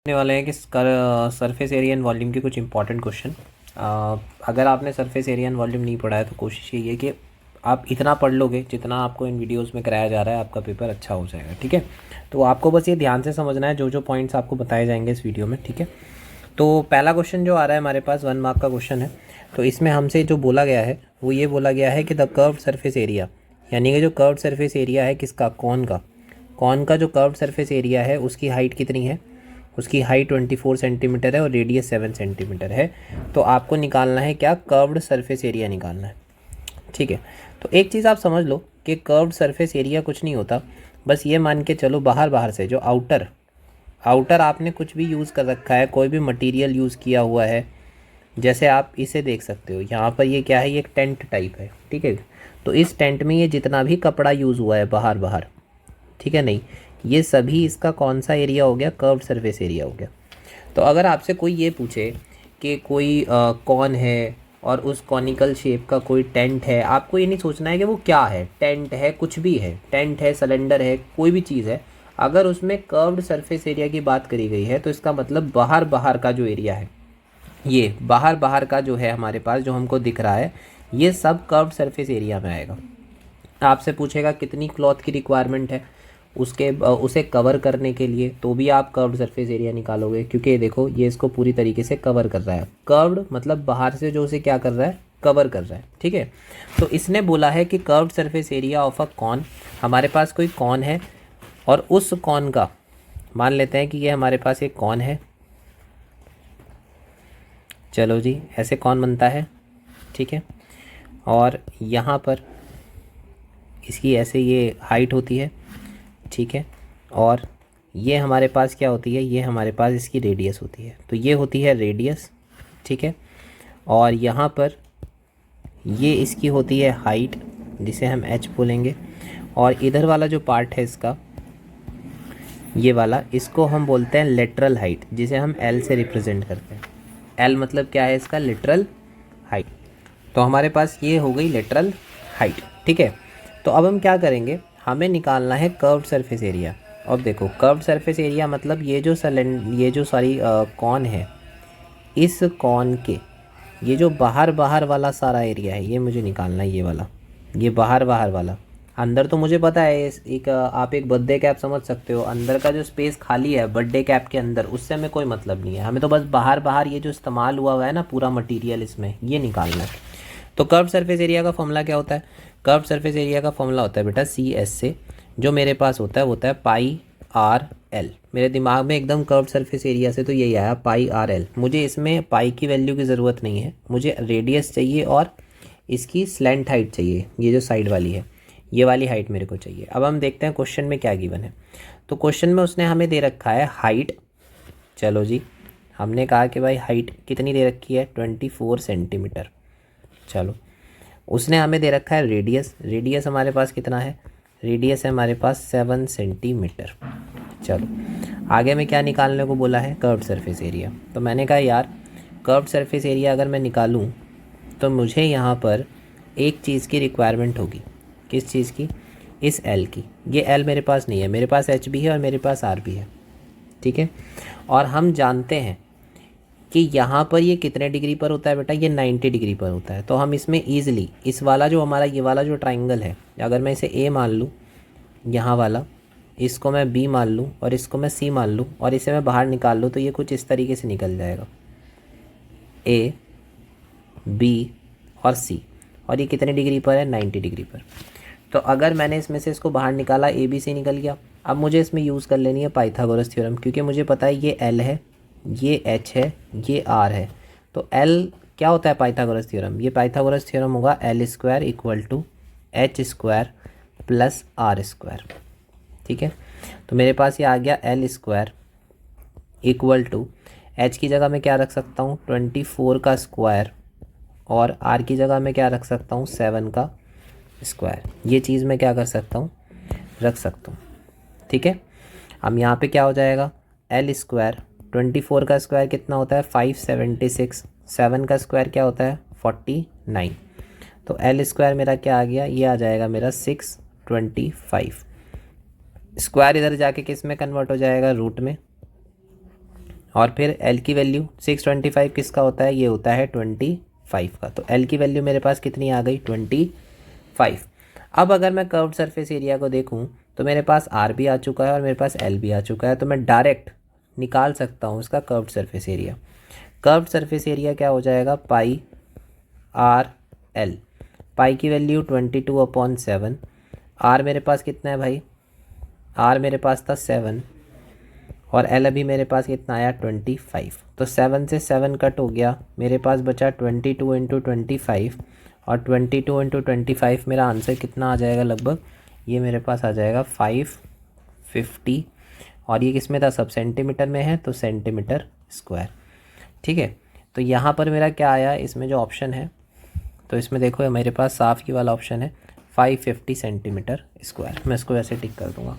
करने वाले हैं कि सरफेस एरिया एंड वॉल्यूम के कुछ इंपॉर्टेंट क्वेश्चन। अगर आपने सरफेस एरिया एंड वॉल्यूम नहीं पढ़ा है तो कोशिश यही है कि आप इतना पढ़ लोगे जितना आपको इन वीडियोस में कराया जा रहा है, आपका पेपर अच्छा हो जाएगा। ठीक है, तो आपको बस ये ध्यान से समझना है जो जो पॉइंट्स आपको बताए जाएंगे इस वीडियो में। ठीक है, तो पहला क्वेश्चन जो आ रहा है हमारे पास 1 मार्क का क्वेश्चन है। तो इसमें हमसे जो बोला गया है वो ये बोला गया है कि द कर्व्ड सरफेस एरिया, यानी कि जो कर्व्ड सरफेस एरिया है किसका, कौन का जो कर्व्ड सरफेस एरिया है उसकी हाइट कितनी है। उसकी हाइट 24 सेंटीमीटर है और रेडियस 7 सेंटीमीटर है। तो आपको निकालना है क्या, कर्व्ड सरफेस एरिया निकालना है। ठीक है, तो एक चीज़ आप समझ लो कि कर्व्ड सरफेस एरिया कुछ नहीं होता, बस ये मान के चलो बाहर से जो आउटर आउटर आपने कुछ भी यूज़ कर रखा है, कोई भी मटेरियल यूज़ किया हुआ है। जैसे आप इसे देख सकते हो, यहाँ पर ये क्या है, ये एक टेंट टाइप है। ठीक है, तो इस टेंट में ये जितना भी कपड़ा यूज़ हुआ है बाहर, ठीक है, नहीं, ये सभी इसका कौन सा एरिया हो गया, कर्व्ड सरफेस एरिया हो गया। तो अगर आपसे कोई ये पूछे कि कोई कौन है और उस कॉनिकल शेप का कोई टेंट है, आपको ये नहीं सोचना है कि वो क्या है, टेंट है, कुछ भी है, टेंट है, सिलेंडर है, कोई भी चीज़ है, अगर उसमें कर्व्ड सरफेस एरिया की बात करी गई है तो इसका मतलब बाहर का जो एरिया है, ये बाहर का जो है हमारे पास जो हमको दिख रहा है, ये सब कर्व्ड सरफेस एरिया में आएगा। आपसे पूछेगा कितनी क्लॉथ की रिक्वायरमेंट है उसे कवर करने के लिए, तो भी आप कर्व्ड सरफेस एरिया निकालोगे, क्योंकि ये देखो ये इसको पूरी तरीके से कवर कर रहा है। कर्व्ड मतलब बाहर से जो उसे क्या कर रहा है, कवर कर रहा है। ठीक है, तो इसने बोला है कि curved surface area of a cone, हमारे पास कोई कॉन है और उस कॉन का, मान लेते हैं कि ये हमारे पास एक कॉन है। चलो जी, ऐसे कॉन बनता है। ठीक है, और यहाँ पर इसकी ऐसे ये हाइट होती है। ठीक है, और ये हमारे पास क्या होती है, ये हमारे पास इसकी रेडियस होती है। तो ये होती है रेडियस। ठीक है, और यहाँ पर ये इसकी होती है हाइट, जिसे हम h बोलेंगे। और इधर वाला जो पार्ट है इसका, ये वाला, इसको हम बोलते हैं लेटरल हाइट, जिसे हम l से रिप्रेजेंट करते हैं। l मतलब क्या है इसका, लेटरल हाइट। तो हमारे पास ये हो गई लेटरल हाइट। ठीक है, तो अब हम क्या करेंगे, हमें निकालना है कर्व्ड सरफेस एरिया। अब देखो कर्व्ड सरफेस एरिया मतलब ये जो सारी कॉन है, इस कॉन के ये जो बाहर वाला सारा एरिया है, ये मुझे निकालना है, ये वाला, ये बाहर वाला। अंदर तो मुझे पता है, एक आप एक बर्थडे कैप समझ सकते हो, अंदर का जो स्पेस खाली है बर्थडे कैप के अंदर, उससे हमें कोई मतलब नहीं है, हमें तो बस बाहर ये जो इस्तेमाल हुआ है ना पूरा मटेरियल इसमें, ये निकालना है। तो कर्व्ड सरफेस एरिया का फॉर्मूला क्या होता है, कर्व्ड सरफेस एरिया का फॉर्मूला होता है बेटा CS से, जो मेरे पास होता है वो होता है πr/l। मेरे दिमाग में एकदम कर्व्ड सरफेस एरिया से तो यही आया πr/l। मुझे इसमें पाई की वैल्यू की ज़रूरत नहीं है, मुझे रेडियस चाहिए और इसकी स्लैंट हाइट चाहिए, ये जो साइड वाली है ये वाली हाइट मेरे को चाहिए। अब हम देखते हैं क्वेश्चन में क्या गिवन है। तो क्वेश्चन में उसने हमें दे रखा है हाइट। चलो जी, हमने कहा कि भाई हाइट कितनी दे रखी है, 24 सेंटीमीटर। चलो, उसने हमें दे रखा है रेडियस हमारे पास कितना है, रेडियस है हमारे पास 7 सेंटीमीटर। चलो, आगे में क्या निकालने को बोला है, कर्व्ड सरफेस एरिया। तो मैंने कहा यार कर्व्ड सरफेस एरिया अगर मैं निकालूं तो मुझे यहाँ पर एक चीज़ की रिक्वायरमेंट होगी। किस चीज़ की, इस L की। ये L मेरे पास नहीं है, मेरे पास H भी है और मेरे पास R भी है। ठीक है, और हम जानते हैं कि यहाँ पर ये कितने डिग्री पर होता है बेटा, ये 90 डिग्री पर होता है। तो हम इसमें ईजिली इस वाला जो हमारा ये वाला जो ट्राइंगल है, अगर मैं इसे A मान लूँ, यहाँ वाला, इसको मैं B मान लूँ और इसको मैं C मान लूँ और इसे मैं बाहर निकाल लूँ, तो ये कुछ इस तरीके से निकल जाएगा, A, B और C। और ये कितने डिग्री पर है, 90 डिग्री पर। तो अगर मैंने इसमें से इसको बाहर निकाला, ABC निकल गया। अब मुझे इसमें यूज़ कर लेनी है पाइथागोरस थ्योरम, क्योंकि मुझे पता है ये L है, ये H है, ये R है। तो L क्या होता है पाइथागोरस थ्योरम, ये पाइथागोरस थ्योरम होगा L² = H² + R²। ठीक है, तो मेरे पास ये आ गया L² = H की जगह मैं क्या रख सकता हूँ, 24 का स्क्वायर, और R की जगह मैं क्या रख सकता हूँ, 7 का स्क्वायर। ये चीज़ मैं क्या कर सकता हूँ, रख सकता हूँ। ठीक है, हम यहाँ पे क्या हो जाएगा, L², 24 का स्क्वायर कितना होता है, 576, 7 का स्क्वायर क्या होता है, 49। तो L² मेरा क्या आ गया, ये आ जाएगा मेरा 625। स्क्वायर इधर जाके किस में कन्वर्ट हो जाएगा, रूट में। और फिर एल की वैल्यू 625 किसका होता है, ये होता है 25 का। तो एल की वैल्यू मेरे पास कितनी आ गई, 25। अब अगर मैं कर्व्ड सरफेस एरिया को देखूं तो मेरे पास आर भी आ चुका है और मेरे पास एल भी आ चुका है, तो मैं डायरेक्ट निकाल सकता हूं इसका curved surface area. Curved surface area क्या हो जाएगा, पाई आर एल। पाई की वैल्यू 22/7। आर मेरे पास कितना है भाई, आर मेरे पास था 7 और एल अभी मेरे पास कितना आया 25। तो 7 से 7 कट हो गया, मेरे पास बचा 22 इंटू 25 और 22 इंटू 25 मेरा आंसर कितना आ जाएगा लगभग, ये मेरे पास आ जाएगा 550 और ये किस में था, सब सेंटीमीटर में है तो सेंटीमीटर स्क्वायर। ठीक है, तो यहाँ पर मेरा क्या आया, इसमें जो ऑप्शन है तो इसमें देखो मेरे पास साफ ये वाला ऑप्शन है 550 सेंटीमीटर स्क्वायर। मैं इसको ऐसे टिक कर दूंगा।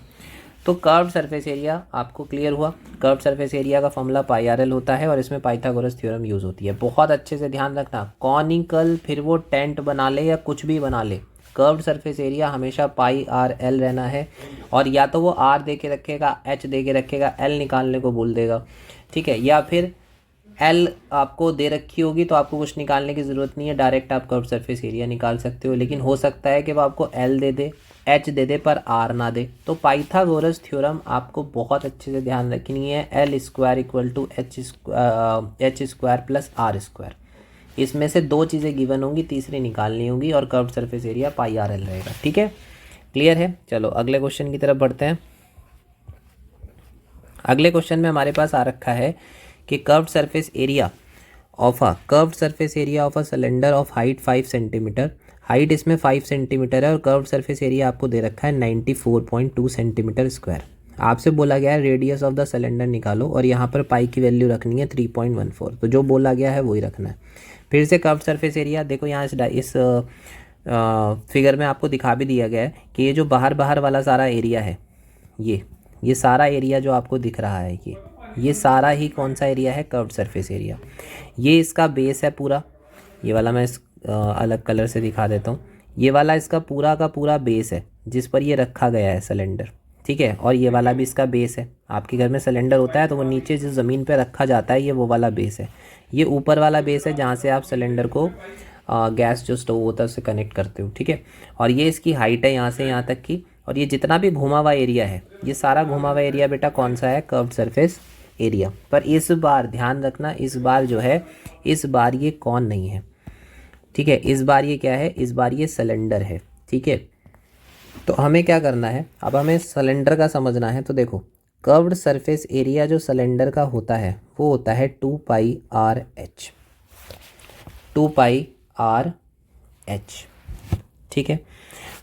तो कर्व्ड सरफेस एरिया आपको क्लियर हुआ। कर्व्ड सरफेस एरिया का फॉर्मूला पाई आर एल होता है और इसमें पाइथागोरस थ्योरम यूज़ होती है। बहुत अच्छे से ध्यान रखना, कॉनिकल फिर वो टेंट बना ले या कुछ भी बना ले, कर्व्ड सरफेस एरिया हमेशा पाई आर एल रहना है। और या तो वो आर दे के रखेगा, एच दे के रखेगा, एल निकालने को बोल देगा, ठीक है, या फिर एल आपको दे रखी होगी तो आपको कुछ निकालने की ज़रूरत नहीं है, डायरेक्ट आप कर्व्ड सरफेस एरिया निकाल सकते हो। लेकिन हो सकता है कि वो आपको एल दे दे, एच दे दे पर आर ना दे। तो पाइथागोरस थ्योरम आपको बहुत अच्छे से ध्यान रखनी है, L square equal to H square plus R square. इसमें से दो चीज़ें गिवन होंगी, तीसरी निकालनी होगी और curved surface area pi R L रहेगा। ठीक है, क्लियर है। चलो अगले क्वेश्चन की तरफ बढ़ते हैं। अगले क्वेश्चन में हमारे पास आ रखा है कि curved surface area of a cylinder of height 5 centimetre, height इसमें 5 सेंटीमीटर है और कर्व्ड सरफेस एरिया आपको दे रखा है 94.2 सेंटीमीटर स्क्वायर। आपसे बोला गया है रेडियस ऑफ द सिलेंडर निकालो और यहाँ पर पाई की वैल्यू रखनी है 3.14। तो जो बोला गया है वही रखना है। फिर से कर्व्ड सरफेस एरिया देखो, यहाँ इस फिगर में आपको दिखा भी दिया गया है कि ये जो बाहर बाहर वाला सारा एरिया है, ये सारा एरिया जो आपको दिख रहा है, ये सारा ही कौन सा एरिया है, कर्व्ड सरफेस एरिया। ये इसका बेस है पूरा, ये वाला मैं इस अलग कलर से दिखा देता हूँ। ये वाला इसका पूरा का पूरा बेस है जिस पर ये रखा गया है सिलेंडर, ठीक है, और ये वाला भी इसका बेस है। आपके घर में सिलेंडर होता है तो वो नीचे जिस ज़मीन पे रखा जाता है ये वो वाला बेस है। ये ऊपर वाला बेस है जहाँ से आप सिलेंडर को गैस जो स्टोव होता है उससे कनेक्ट करते हो, ठीक है। और ये इसकी हाइट है यहाँ से यहाँ तक की, और ये जितना भी घुमा हुआ एरिया है, ये सारा घुमा हुआ एरिया बेटा कौन सा है, कर्व्ड सरफेस एरिया। पर इस बार ध्यान रखना, इस बार जो है, इस बार ये कौन नहीं है, ठीक है, इस बार ये क्या है, इस बार ये सिलेंडर है, ठीक है। तो हमें क्या करना है, अब हमें सिलेंडर का समझना है। तो देखो कर्व्ड सरफेस एरिया जो सिलेंडर का होता है वो होता है 2 pi R H, 2 pi R H, ठीक है।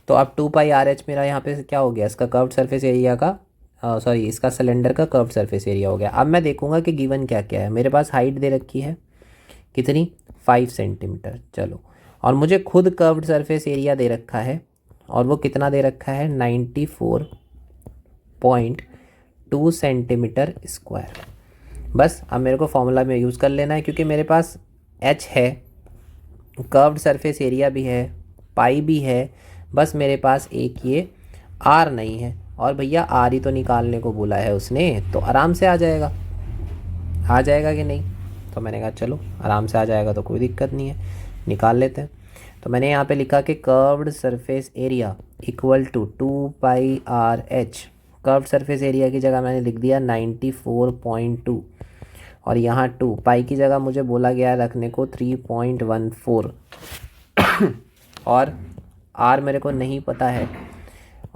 तो अब 2 पाई आर एच मेरा यहाँ पे क्या हो गया, इसका कर्व्ड सरफेस एरिया का इसका सिलेंडर का कर्व्ड सरफेस एरिया हो गया। अब मैं देखूंगा कि गिवन क्या क्या है। मेरे पास हाइट दे रखी है कितनी, 5 सेंटीमीटर, चलो, और मुझे खुद कर्व्ड सरफेस एरिया दे रखा है और वो कितना दे रखा है, 94.2 सेंटीमीटर स्क्वायर। बस अब मेरे को फॉर्मूला में यूज़ कर लेना है, क्योंकि मेरे पास एच है, कर्व्ड सरफेस एरिया भी है, पाई भी है, बस मेरे पास एक ये आर नहीं है। और भैया आर ही तो निकालने को बोला है उसने, तो आराम से आ जाएगा कि नहीं। तो मैंने कहा चलो आराम से आ जाएगा तो कोई दिक्कत नहीं है, निकाल लेते हैं। तो मैंने यहाँ पे लिखा कि curved surface area equal to 2 pi R H. Curved surface area की जगह मैंने लिख दिया 94.2 और यहाँ 2 पाई की जगह मुझे बोला गया रखने को 3.14 और आर मेरे को नहीं पता है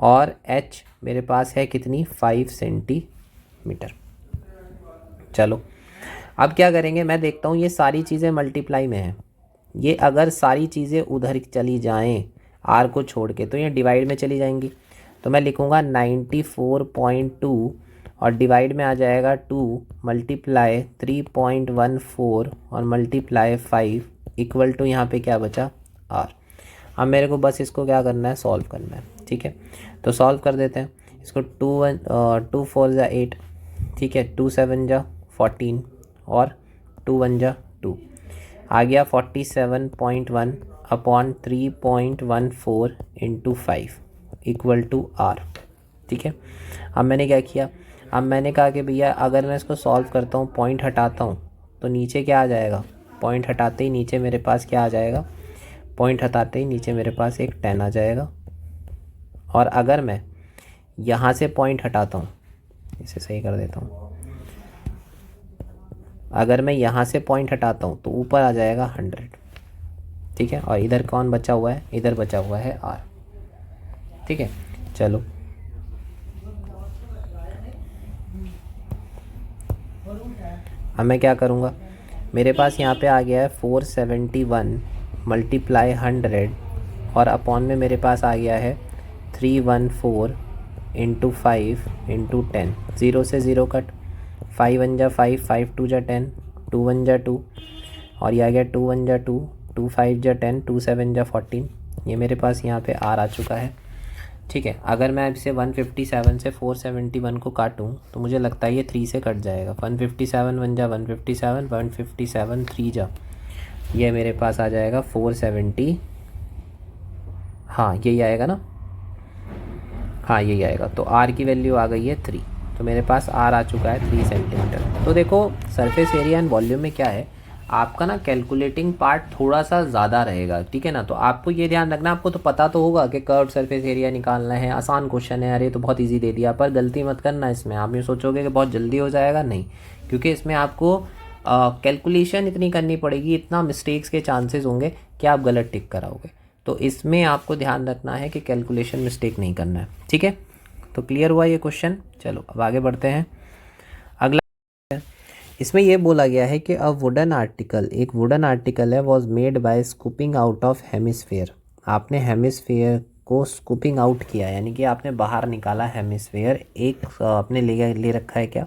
और एच मेरे पास है कितनी, 5 सेंटीमीटर। चलो अब क्या करेंगे, मैं देखता हूँ ये सारी चीज़ें मल्टीप्लाई में हैं। ये अगर सारी चीज़ें उधर चली जाएं आर को छोड़ के तो ये डिवाइड में चली जाएंगी। तो मैं लिखूँगा 94.2 और डिवाइड में आ जाएगा 2 मल्टीप्लाई 3.14 और मल्टीप्लाई 5 इक्वल टू यहाँ पे क्या बचा, आर। अब मेरे को बस इसको क्या करना है, सॉल्व करना है, ठीक है। तो सॉल्व कर देते हैं इसको। 2 4 जा 8, ठीक है, 2 7 जा 14 और 2 1 जा 2, आ गया 47.1 upon 3.14 into 5 equal to R, ठीक है। अब मैंने क्या किया, अब मैंने कहा कि भैया अगर मैं इसको सॉल्व करता हूँ, पॉइंट हटाता हूँ, तो नीचे क्या आ जाएगा, पॉइंट हटाते ही नीचे मेरे पास क्या आ जाएगा, पॉइंट हटाते ही नीचे मेरे पास एक 10 आ जाएगा। और अगर मैं यहाँ से पॉइंट हटाता हूँ, इसे सही कर देता हूँ, अगर मैं यहाँ से पॉइंट हटाता हूँ तो ऊपर आ जाएगा 100, ठीक है। और इधर कौन बचा हुआ है, इधर बचा हुआ है R, ठीक है। चलो अब मैं क्या करूँगा, मेरे पास यहाँ पे आ गया है 471 मल्टीप्लाई 100 और अपॉन में मेरे पास आ गया है 314 इंटू 5 इंटू 10। 0 से 0 कट, 5 1 जा 5, 5 2 जा 10, 2 1 जा 2 और ये आ गया 2 1 जा 2, 2 5 जा 10, 2 7 जा 14। ये मेरे पास यहाँ पे R आ चुका है, ठीक है। अगर मैं इसे 157 से 471 को काटूँ तो मुझे लगता है ये 3 से कट जाएगा। 157 1 जा 157, 157 3 जा, ये मेरे पास आ जाएगा 470, हाँ यही आएगा ना, हाँ यही आएगा। तो R की वैल्यू आ गई है 3, तो मेरे पास R आ चुका है 3 सेंटीमीटर। तो देखो सरफेस एरिया एंड वॉल्यूम में क्या है, आपका ना कैलकुलेटिंग पार्ट थोड़ा सा ज़्यादा रहेगा, ठीक है ना। तो आपको ये ध्यान रखना, आपको तो पता तो होगा कि कर्व सरफेस एरिया निकालना है, आसान क्वेश्चन है, अरे तो बहुत इजी दे दिया, पर गलती मत करना इसमें। आप ये सोचोगे कि बहुत जल्दी हो जाएगा, नहीं, क्योंकि इसमें आपको कैलकुलेशन इतनी करनी पड़ेगी, इतना मिस्टेक्स के चांसेस होंगे कि आप गलत टिक कराओगे। तो इसमें आपको ध्यान रखना है कि कैलकुलेशन मिस्टेक नहीं करना है, ठीक है। तो क्लियर हुआ ये क्वेश्चन। चलो अब आगे बढ़ते हैं। अगला इसमें ये बोला गया है कि अ वुडन आर्टिकल, एक वुडन आर्टिकल है, was made by scooping out of hemisphere. आपने हेमिस्फेयर को स्कूपिंग आउट किया, यानी कि आपने बाहर निकाला हेमिस्फेयर। एक आपने ले रखा है क्या,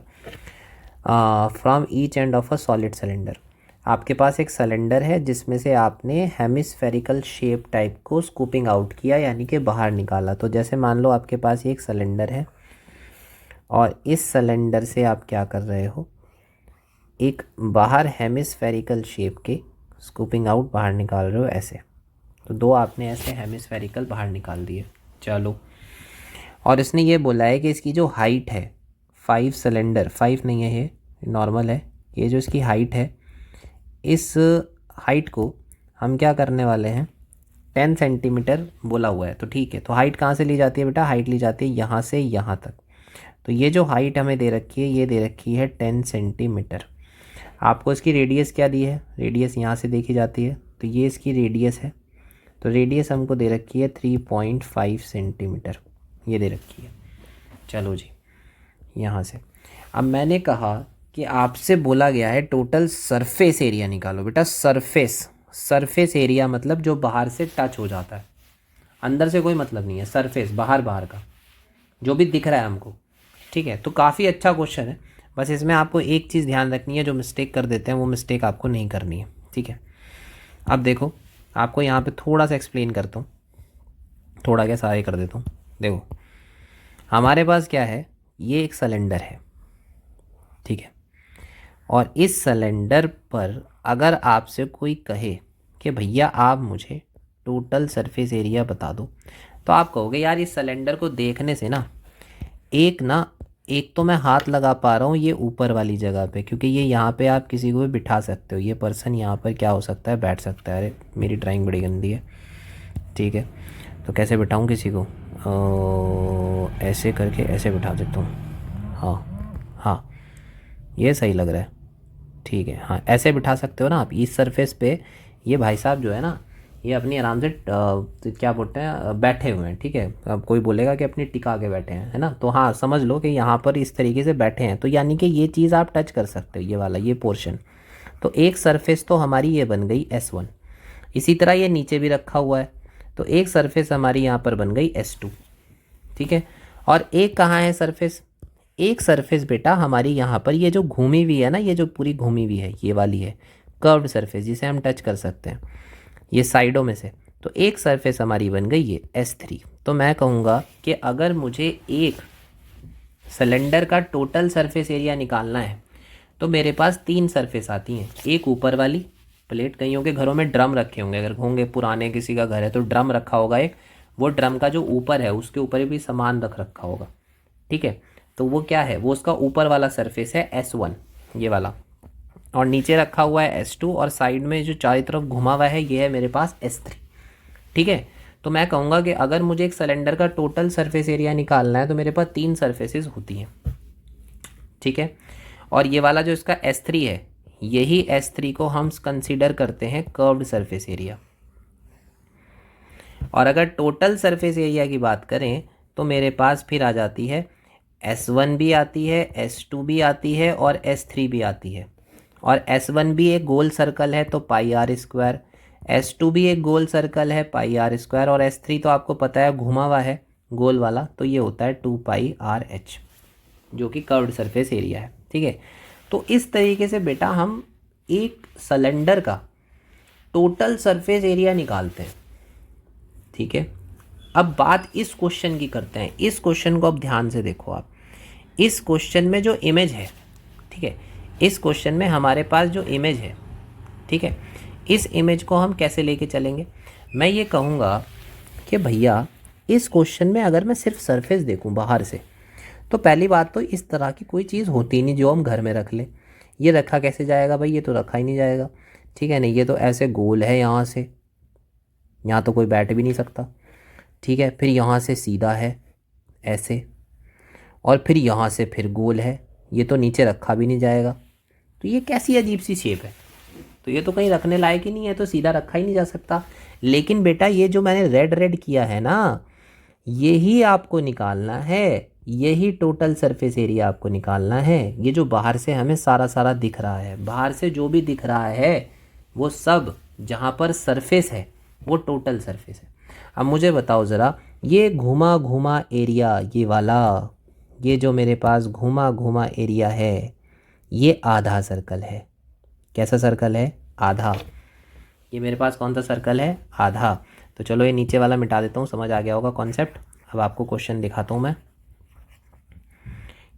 from each end of a solid cylinder. आपके पास एक सिलेंडर है जिसमें से आपने हेमिस्फेरिकल शेप टाइप को स्कूपिंग आउट किया, यानी कि बाहर निकाला। तो जैसे मान लो आपके पास एक सिलेंडर है और इस सिलेंडर से आप क्या कर रहे हो, एक बाहर हेमिस्फेरिकल शेप के स्कूपिंग आउट बाहर निकाल रहे हो ऐसे। तो दो आपने ऐसे हेमिस्फेरिकल बाहर निकाल दिए। चलो, और इसने ये बोला है कि इसकी जो हाइट है 5 सिलेंडर, 5 नहीं है ये नॉर्मल है, ये जो इसकी हाइट है, इस हाइट को हम क्या करने वाले हैं, 10 सेंटीमीटर बोला हुआ है। तो ठीक है, तो हाइट कहाँ से ली जाती है बेटा, हाइट ली जाती है यहाँ से यहाँ तक। तो ये जो हाइट हमें दे रखी है, ये दे रखी है 10 सेंटीमीटर। आपको इसकी रेडियस क्या दी है, रेडियस यहाँ से देखी जाती है, तो ये इसकी रेडियस है। तो रेडियस हमको दे रखी है 3.5 सेंटीमीटर, ये दे रखी है। चलो जी, यहाँ से अब मैंने कहा कि आपसे बोला गया है टोटल सरफेस एरिया निकालो। बेटा सरफेस एरिया मतलब जो बाहर से टच हो जाता है, अंदर से कोई मतलब नहीं है, सरफेस बाहर का जो भी दिख रहा है हमको, ठीक है। तो काफ़ी अच्छा क्वेश्चन है, बस इसमें आपको एक चीज़ ध्यान रखनी है, जो मिस्टेक कर देते हैं वो मिस्टेक आपको नहीं करनी है, ठीक है। अब देखो, आपको यहाँ पे थोड़ा सा एक्सप्लेन करता हूँ, थोड़ा क्या सारे कर देता हूँ। देखो हमारे पास क्या है, ये एक सिलेंडर है, ठीक है। और इस सिलेंडर पर अगर आपसे कोई कहे कि भैया आप मुझे टोटल सरफेस एरिया बता दो, तो आप कहोगे यार इस सिलेंडर को देखने से ना एक तो मैं हाथ लगा पा रहा हूँ ये ऊपर वाली जगह पे, क्योंकि ये यहाँ पे आप किसी को भी बिठा सकते हो, ये पर्सन यहाँ पर क्या हो सकता है, बैठ सकता है। अरे मेरी ड्राइंग बड़ी गंदी है, ठीक है, तो कैसे बिठाऊँ किसी को, ऐसे करके ऐसे बिठा देता हूँ, हाँ ये सही लग रहा है, ठीक है, हाँ ऐसे बिठा सकते हो ना आप इस सरफेस पे। ये भाई साहब जो है ना, ये अपनी आराम से क्या बोलते हैं, बैठे हुए हैं, ठीक है। अब कोई बोलेगा कि अपनी टिका के बैठे हैं, है ना, तो हाँ समझ लो कि यहाँ पर इस तरीके से बैठे हैं, तो यानी कि ये चीज़ आप टच कर सकते हो, ये वाला ये पोर्शन। तो एक सरफेस तो हमारी ये बन गई S1। इसी तरह ये नीचे भी रखा हुआ है, तो एक सरफेस हमारी यहाँ पर बन गई S2, ठीक है। और एक कहाँ है सरफेस, एक सरफेस बेटा हमारी यहाँ पर ये जो घूमी हुई है ना, ये जो पूरी घूमी हुई है ये वाली है कर्व्ड सरफेस, जिसे हम टच कर सकते हैं ये साइडों में से। तो एक सरफेस हमारी बन गई ये S3। तो मैं कहूँगा कि अगर मुझे एक सिलेंडर का टोटल सरफेस एरिया निकालना है तो मेरे पास 3 सरफेस आती हैं। एक ऊपर वाली प्लेट, कईयों के घरों में ड्रम रखे होंगे, अगर होंगे पुराने किसी का घर है तो ड्रम रखा होगा एक, वो ड्रम का जो ऊपर है उसके ऊपर भी सामान रखा होगा, ठीक है। तो वो क्या है, वो उसका ऊपर वाला सरफेस है S1 ये वाला, और नीचे रखा हुआ है S2, और साइड में जो चारों तरफ घुमा हुआ है ये है मेरे पास S3। ठीक है, तो मैं कहूँगा कि अगर मुझे एक सिलेंडर का टोटल सरफेस एरिया निकालना है तो मेरे पास 3 सरफेसेस होती हैं। ठीक है, और ये वाला जो इसका S3 है, यही S3 को हम कंसीडर करते हैं कर्व्ड सरफेस एरिया। और अगर टोटल सरफेस एरिया की बात करें तो मेरे पास फिर आ जाती है S1 भी आती है, S2 भी आती है और S3 भी आती है। और S1 भी एक गोल सर्कल है तो पाई आर स्क्वायर, S2 भी एक गोल सर्कल है पाई आर स्क्वायर, और S3 तो आपको पता है घुमा हुआ है गोल वाला, तो ये होता है 2 पाई आर एच, जो कि कर्व्ड सरफेस एरिया है। ठीक है, तो इस तरीके से बेटा हम एक सिलेंडर का टोटल सरफेस एरिया निकालते हैं। ठीक है, अब बात इस क्वेश्चन की करते हैं। इस क्वेश्चन को अब ध्यान से देखो आप। इस क्वेश्चन में जो इमेज है, ठीक है, इस क्वेश्चन में हमारे पास जो इमेज है, ठीक है, इस इमेज को हम कैसे लेके चलेंगे। मैं ये कहूँगा कि भैया इस क्वेश्चन में अगर मैं सिर्फ सरफेस देखूँ बाहर से, तो पहली बात तो इस तरह की कोई चीज़ होती नहीं जो हम घर में रख लें। ये रखा कैसे जाएगा भाई, ये तो रखा ही नहीं जाएगा। ठीक है, नहीं ये तो ऐसे गोल है, यहाँ से यहाँ तो कोई बैठ भी नहीं सकता। ठीक है, फिर यहाँ से सीधा है ऐसे, और फिर यहाँ से फिर गोल है, ये तो नीचे रखा भी नहीं जाएगा। तो ये कैसी अजीब सी शेप है, तो ये तो कहीं रखने लायक ही नहीं है, तो सीधा रखा ही नहीं जा सकता। लेकिन बेटा ये जो मैंने रेड रेड किया है ना, यही आपको निकालना है, यही टोटल सरफेस एरिया आपको निकालना है। ये जो बाहर से हमें सारा सारा दिख रहा है, बाहर से जो भी दिख रहा है वो सब जहाँ पर सरफेस है वो टोटल सरफेस है। अब मुझे बताओ ज़रा, ये घुमा घुमा एरिया, ये वाला, ये जो मेरे पास घुमा घुमा एरिया है, ये आधा सर्कल है। कैसा सर्कल है, आधा। ये मेरे पास कौन सा सर्कल है, आधा। तो चलो ये नीचे वाला मिटा देता हूँ, समझ आ गया होगा कॉन्सेप्ट। अब आपको क्वेश्चन दिखाता हूँ मैं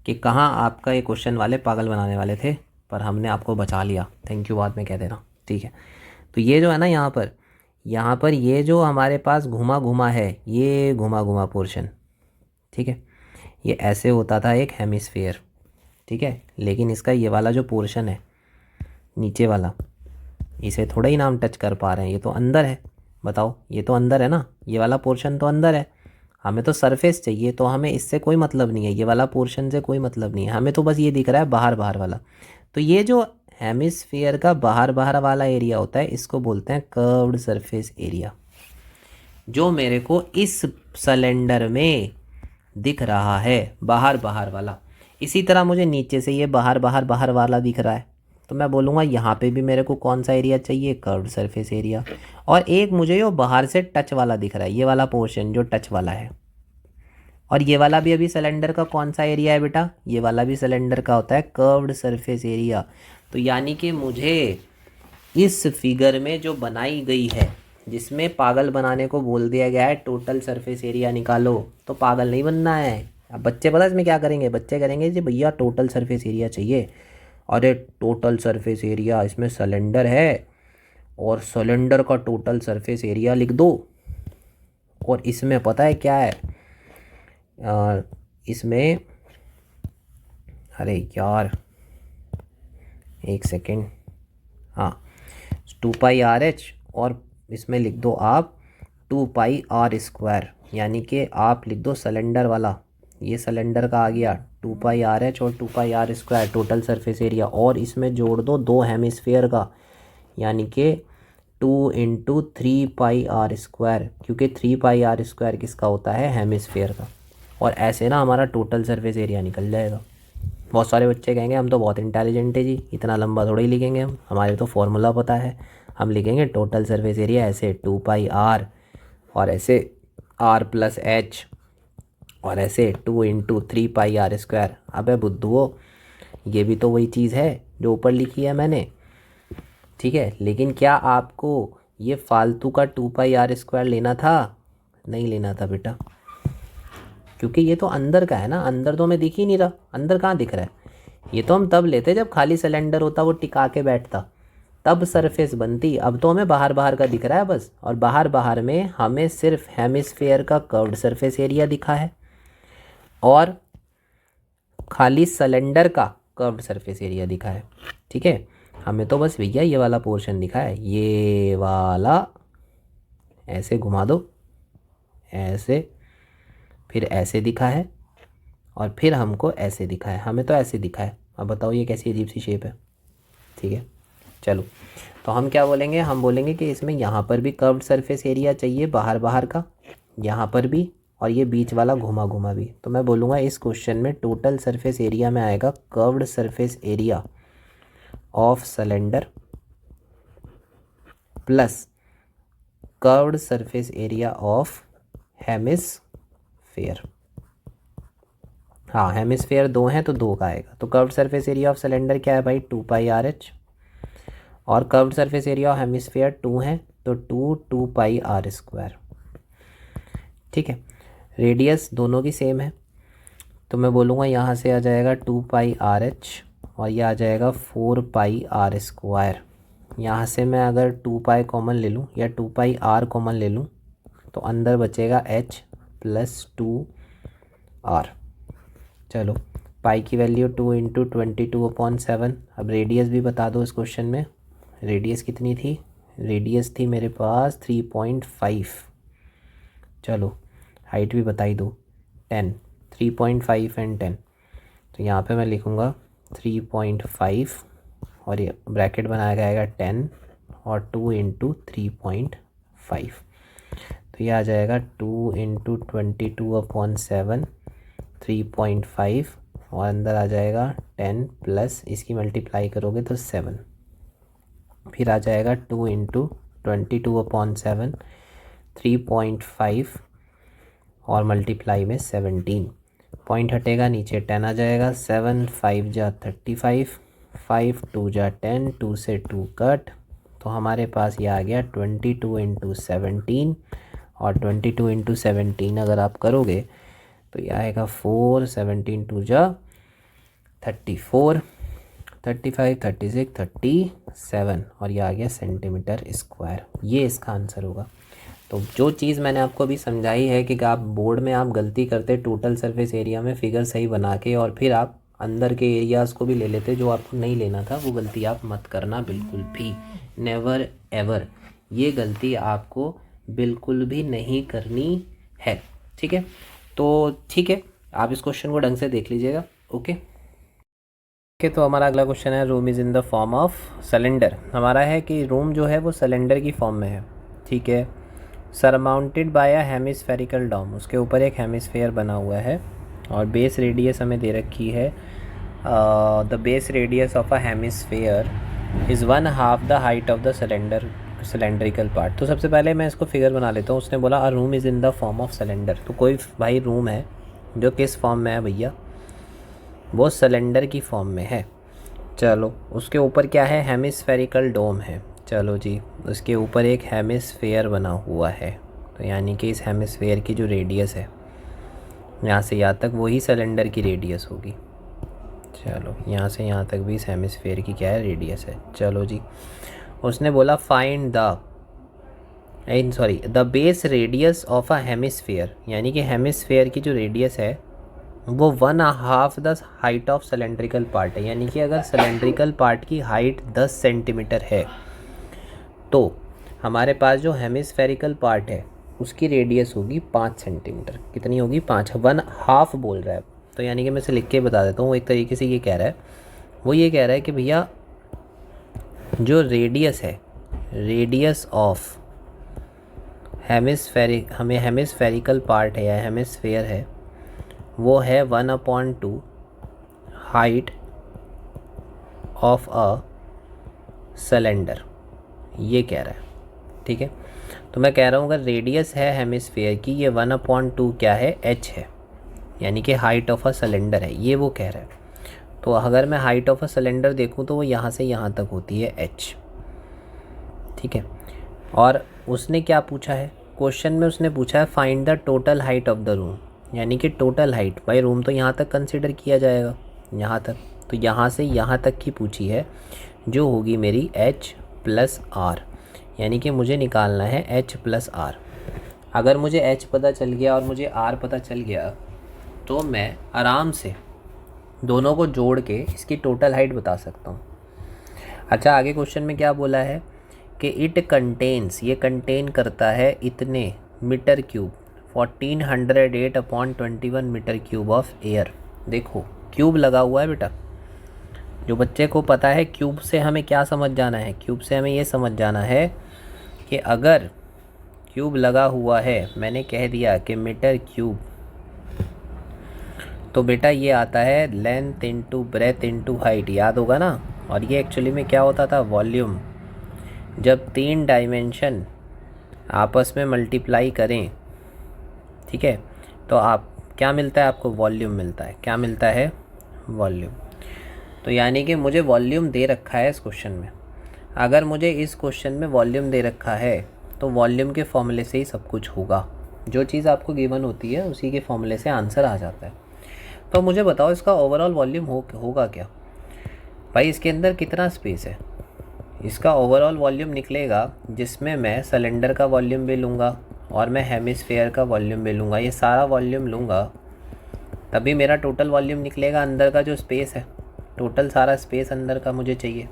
कि कहाँ आपका ये क्वेश्चन वाले पागल बनाने वाले थे, पर हमने आपको बचा लिया। थैंक यू बाद में कह देना। ठीक है, तो ये जो है ना यहाँ पर ये जो हमारे पास घुमा घुमा है, ये घुमा घुमा पोर्शन, ठीक है, ये ऐसे होता था एक हेमिस्फीयर। ठीक है, लेकिन इसका ये वाला जो पोर्शन है नीचे वाला, इसे थोड़ा ही नाम टच कर पा रहे हैं, ये तो अंदर है। बताओ, ये तो अंदर है ना, ये वाला पोर्शन तो अंदर है। हमें तो सरफेस चाहिए, तो हमें इससे कोई मतलब नहीं है, ये वाला पोर्शन से कोई मतलब नहीं है, हमें तो बस ये दिख रहा है बाहर बाहर वाला। तो ये जो हेमिस्फीयर का बाहर बाहर वाला एरिया होता है, इसको बोलते हैं कर्व्ड सरफेस एरिया, जो मेरे को इस सिलेंडर में दिख रहा है बाहर बाहर वाला। इसी तरह मुझे नीचे से ये बाहर बाहर बाहर वाला दिख रहा है, तो मैं बोलूँगा यहाँ पे भी मेरे को कौन सा एरिया चाहिए, कर्व्ड सरफेस एरिया। और एक मुझे ये बाहर से टच वाला दिख रहा है, ये वाला पोर्शन जो टच वाला है, और ये वाला भी अभी सिलेंडर का कौन सा एरिया है बेटा, ये वाला भी सिलेंडर का होता है कर्व्ड सरफेस एरिया। तो यानी कि मुझे इस फिगर में जो बनाई गई है, जिसमें पागल बनाने को बोल दिया गया है टोटल सरफेस एरिया निकालो, तो पागल नहीं बनना है। अब बच्चे पता इसमें क्या करेंगे, बच्चे करेंगे जी भैया टोटल सरफेस एरिया चाहिए। अरे टोटल सरफेस एरिया, इसमें सिलेंडर है और सिलेंडर का टोटल सरफेस एरिया लिख दो। और इसमें पता है क्या है, इसमें, अरे यार एक सेकेंड, हाँ, 2 पाई आर एच, और इसमें लिख दो आप 2 पाई आर स्क्वायर, यानी कि आप लिख दो सिलेंडर वाला, ये सिलेंडर का आ गया 2 पाई आर एच और 2 pi R square total surface area, और इसमें जोड़ दो 2 हेमिस्फीयर का, यानी कि 2 इंटू 3 पाई आर स्क्वायर, क्योंकि 3 पाई आर स्क्वायर किसका होता है, हेमिस्फीयर का। और ऐसे ना हमारा टोटल सरफेस एरिया निकल जाएगा। बहुत सारे बच्चे कहेंगे हम तो बहुत इंटेलिजेंट है जी, इतना लंबा थोड़ा ही लिखेंगे हम, हमारे तो फॉर्मूला पता है। हम लिखेंगे टोटल सरफेस एरिया ऐसे 2 पाई आर, और ऐसे आर प्लस एच, और ऐसे 2 इंटू 3 पाई आर स्क्वायर। अबे बुद्धुओ, ये भी तो वही चीज़ है जो ऊपर लिखी है मैंने। ठीक है, लेकिन क्या आपको ये फालतू का 2 पाई आर स्क्वायर लेना था, नहीं लेना था बेटा, क्योंकि ये तो अंदर का है ना, अंदर तो हमें दिख ही नहीं रहा, अंदर कहाँ दिख रहा है। ये तो हम तब लेते जब खाली सिलेंडर होता, वो टिका के बैठता, तब सरफेस बनती। अब तो हमें बाहर बाहर का दिख रहा है बस, और बाहर बाहर में हमें सिर्फ हेमिस्फीयर का कर्व्ड सरफेस एरिया दिखा है, और खाली सिलेंडर का कर्व्ड सरफेस एरिया दिखा है, ठीक है। हमें तो बस भैया ये वाला पोर्शन दिखा है, ये वाला, ऐसे घुमा दो, ऐसे, फिर ऐसे दिखा है, और फिर हमको ऐसे दिखा है। हमें तो ऐसे दिखा है। अब बताओ ये कैसी अजीब सी शेप है, ठीक है। चलो, तो हम क्या बोलेंगे, हम बोलेंगे कि इसमें यहाँ पर भी कर्व्ड सरफेस एरिया चाहिए बाहर बाहर का, यहाँ पर भी, और ये बीच वाला घुमा घुमा भी। तो मैं बोलूँगा इस क्वेश्चन में टोटल सरफेस एरिया में आएगा curved surface area of cylinder plus curved surface area of hemisphere. हाँ, हेमिस्फेयर 2 हैं तो 2 का आएगा। तो curved surface area of cylinder क्या है भाई, 2πRh, और curved surface area of hemisphere 2 है तो 2πr²। ठीक है, रेडियस दोनों की सेम है, तो मैं बोलूँगा यहाँ से आ जाएगा 2πRh और यह आ जाएगा 4πr²। यहाँ से मैं अगर 2π कॉमन ले लूँ या 2πr कॉमन ले लूँ तो अंदर बचेगा h प्लस 2r। चलो, पाई की वैल्यू 2 इंटू 22/7। अब रेडियस भी बता दो इस क्वेश्चन में। रेडियस कितनी थी, रेडियस थी मेरे पास 3.5। चलो, हाइट भी बताई दो, 10, 3.5 एंड 10। तो यहाँ पे मैं लिखूँगा 3.5 और ये ब्रैकेट बनाया जाएगा 10 और 2 इंटू 3.5। तो ये आ जाएगा 2 इंटू 22/7, 3.5, और अंदर आ जाएगा 10 प्लस इसकी मल्टीप्लाई करोगे तो 7, फिर आ जाएगा 2 इंटू 22/7, 3.5 और मल्टीप्लाई में 17। पॉइंट हटेगा, नीचे 10 आ जाएगा, 7 5 जा 35, 5 2 जा 10, 2 से 2 कट, तो हमारे पास ये आ गया 22 इंटू 17, और 22 इंटू 17 अगर आप करोगे तो ये आएगा 4, 17 2 जा 34, 35 36 37, और ये आ गया सेंटीमीटर स्क्वायर। ये इसका आंसर होगा। तो जो चीज़ मैंने आपको अभी समझाई है कि आप बोर्ड में आप गलती करते टोटल सरफेस एरिया में फिगर सही बना के, और फिर आप अंदर के एरियाज़ को भी ले लेते जो आपको नहीं लेना था, वो गलती आप मत करना बिल्कुल भी, नेवर एवर। ये गलती आपको बिल्कुल भी नहीं करनी है, ठीक है। तो ठीक है, आप इस क्वेश्चन को ढंग से देख लीजिएगा। ओके, तो हमारा अगला क्वेश्चन है, room is in the form of cylinder. हमारा है कि रूम जो है वो सिलेंडर की फॉर्म में है, ठीक है, सरमाउंटेड बाय अ हेमिस्फेरिकल डोम। उसके ऊपर एक हेमिस्फेयर बना हुआ है, और बेस रेडियस हमें दे रखी है, the base radius of a hemisphere is 1/2 the height of the cylindrical part. तो सबसे पहले मैं इसको फिगर बना लेता हूँ। उसने बोला अ room is in the form of cylinder, तो कोई भाई रूम है जो किस फॉर्म में है भैया, वो सिलेंडर की फॉर्म में है। चलो, उसके ऊपर क्या है, हेमिस्फेरिकल डोम है। चलो जी, उसके ऊपर एक हेमिस्फेयर बना हुआ है, तो यानी कि इस हेमिस्फेयर की जो रेडियस है यहाँ से यहाँ तक, वही सिलेंडर की रेडियस होगी। चलो, यहाँ से यहाँ तक भी इस हेमिस्फेयर की क्या है, रेडियस है। चलो जी, उसने बोला find the base radius of a hemisphere, यानी कि हेमिस्फेयर की जो रेडियस है वो 1/2 the height of cylindrical part है। यानी कि अगर सिलेंड्रिकल पार्ट की हाइट 10 सेंटीमीटर है तो हमारे पास जो हेमिस्फेरिकल पार्ट है उसकी रेडियस होगी 5 सेंटीमीटर। कितनी होगी, 5, 1/2 बोल रहा है। तो यानी कि मैं इसे लिख के बता देता हूँ। एक तरीके से ये कह रहा है, वो ये कह रहा है कि भैया जो रेडियस है, रेडियस ऑफ हेमिस्फेरिकल पार्ट है या हेमिस्फेयर है, वो है 1/2 हाइट ऑफ अ सिलेंडर, ये कह रहा है, ठीक है। तो मैं कह रहा हूँ अगर रेडियस है हेमिस्फेयर की, ये 1/2 क्या है, h है, यानी कि हाइट ऑफ अ सिलेंडर है, ये वो कह रहा है। तो अगर मैं हाइट ऑफ अ सिलेंडर देखूँ तो वो यहाँ से यहाँ तक होती है h, ठीक है। और उसने क्या पूछा है क्वेश्चन में, उसने पूछा है find the total height of the room, यानी कि टोटल हाइट, भाई रूम तो यहाँ तक कंसिडर किया जाएगा, यहाँ तक, तो यहाँ से यहाँ तक की पूछी है, जो होगी मेरी h प्लस आर, यानी कि मुझे निकालना है h प्लस आर। अगर मुझे h पता चल गया और मुझे r पता चल गया तो मैं आराम से दोनों को जोड़ के इसकी टोटल हाइट बता सकता हूँ। अच्छा, आगे क्वेश्चन में क्या बोला है कि इट कंटेन्स, ये कंटेन करता है इतने metre cube 1408/21 metre cube of air. देखो क्यूब लगा हुआ है बेटा, जो बच्चे को पता है क्यूब से हमें क्या समझ जाना है, क्यूब से हमें ये समझ जाना है कि अगर क्यूब लगा हुआ है, मैंने कह दिया कि मीटर क्यूब, तो बेटा ये आता है length into breadth into height, याद होगा ना। और ये एक्चुअली में क्या होता था, वॉल्यूम। जब 3 डायमेंशन आपस में मल्टीप्लाई करें, ठीक है, तो आप क्या मिलता है, आपको वॉल्यूम मिलता है। क्या मिलता है, वॉल्यूम। तो यानी कि मुझे वॉल्यूम दे रखा है इस क्वेश्चन में। अगर मुझे इस क्वेश्चन में वॉल्यूम दे रखा है तो वॉल्यूम के फॉर्मूले से ही सब कुछ होगा। जो चीज़ आपको गिवन होती है उसी के फॉर्मूले से आंसर आ जाता है। तो मुझे बताओ इसका ओवरऑल वॉल्यूम होगा क्या। भाई इसके अंदर कितना स्पेस है, इसका ओवरऑल वॉल्यूम निकलेगा जिसमें मैं सिलेंडर का वॉल्यूम भी लूँगा और मैं हेमिस्फेयर का वॉल्यूम भी लूँगा, ये सारा वॉल्यूम लूँगा, तभी मेरा टोटल वॉल्यूम निकलेगा। अंदर का जो स्पेस है, टोटल सारा स्पेस अंदर का मुझे चाहिए।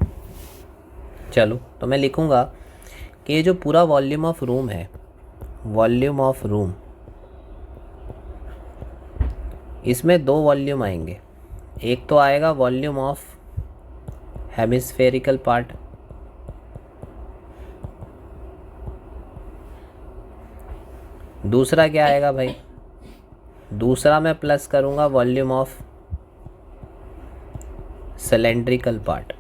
चलो तो मैं लिखूँगा कि ये जो पूरा वॉल्यूम ऑफ रूम है, वॉल्यूम ऑफ रूम, इसमें 2 वॉल्यूम आएंगे। एक तो आएगा वॉल्यूम ऑफ हेमिस्फेरिकल पार्ट, दूसरा क्या आएगा भाई, दूसरा मैं प्लस करूँगा वॉल्यूम ऑफ सिलेंड्रिकल पार्ट।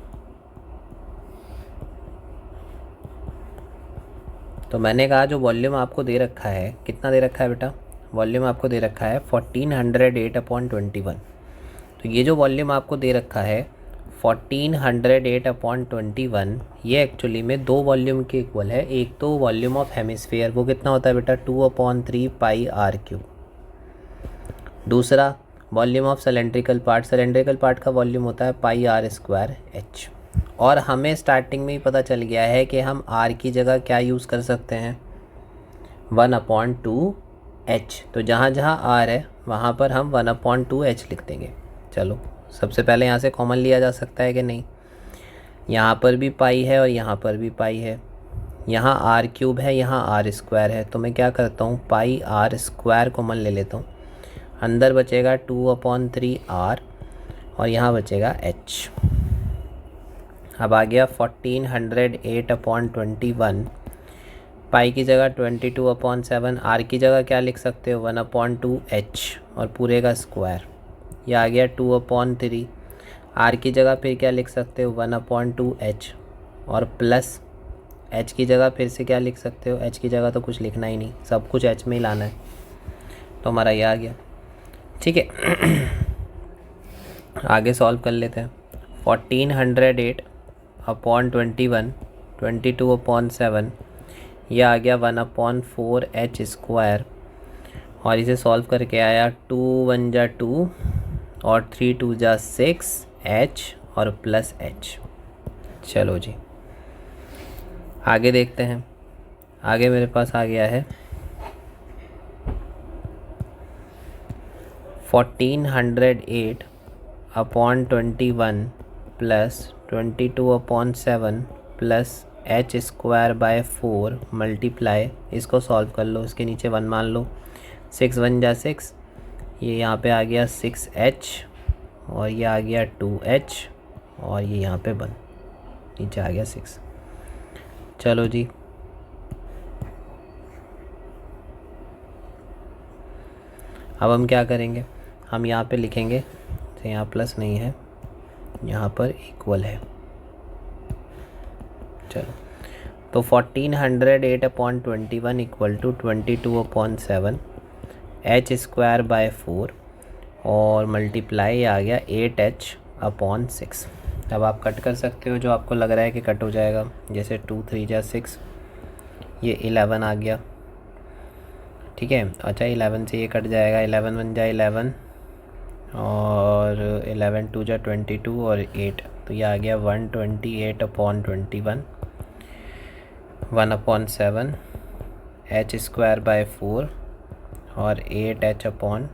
तो मैंने कहा जो वॉल्यूम आपको दे रखा है, कितना दे रखा है बेटा, वॉल्यूम आपको दे रखा है 1408/21। तो ये जो वॉल्यूम आपको दे रखा है 1408/21, ये एक्चुअली में 2 वॉल्यूम के इक्वल है। एक तो वॉल्यूम ऑफ हेमिस्फेयर, वो कितना होता है बेटा 2/3 पाई r³। दूसरा volume of cylindrical part, cylindrical part का वॉल्यूम होता है पाई r²h। और हमें स्टार्टिंग में ही पता चल गया है कि हम r की जगह क्या यूज़ कर सकते हैं, 1/2h। तो जहाँ जहाँ r है वहाँ पर हम 1/2h लिख देंगे। चलो सबसे पहले यहाँ से कॉमन लिया जा सकता है कि नहीं, यहाँ पर भी पाई है और यहाँ पर भी पाई है, यहाँ r³ है, यहाँ r² है। तो मैं क्या करता हूँ, पाई r² कॉमन ले लेता हूँ। अंदर बचेगा 2/3r और यहाँ बचेगा h। अब आ गया 1408/21, पाई की जगह 22/7, r की जगह क्या लिख सकते हो 1/2h और पूरे का स्क्वायर। ये आ गया 2/3, r की जगह फिर क्या लिख सकते हो 1/2h और प्लस h की जगह फिर से क्या लिख सकते हो, h की जगह तो कुछ लिखना ही नहीं, सब कुछ h में ही लाना है। तो हमारा ये आ गया, ठीक है। आगे सॉल्व कर लेते हैं। 1408/21 22/7, यह आ गया 1/4h² और इसे सॉल्व करके आया 2 1 जा 2 और 3 2 जा 6h और प्लस h। चलो जी आगे देखते हैं। आगे मेरे पास आ गया है 1408/21 प्लस 22/7 प्लस h²/4 मल्टीप्लाई, इसको सॉल्व कर लो, इसके नीचे 1 मान लो, 6 1 जा 6, ये यहाँ पे आ गया 6h और ये आ गया 2h और ये यहाँ पे 1, नीचे आ गया 6। चलो जी अब हम क्या करेंगे, हम यहाँ पे लिखेंगे, तो यहाँ प्लस नहीं है, यहाँ पर इक्वल है। चलो तो 1408/21 इक्वल टू 22/7 h²/4 और मल्टीप्लाई आ गया 8h/6। अब आप कट कर सकते हो जो आपको लग रहा है कि कट हो जाएगा, जैसे 2 3 जा 6, ये 11 आ गया, ठीक है। अच्छा 11 से ये कट जाएगा, 11 1 जा 11 और 11 2 जा 22 और 8, तो ये आ गया 128/21 1/7 h²/4 और 8h/3।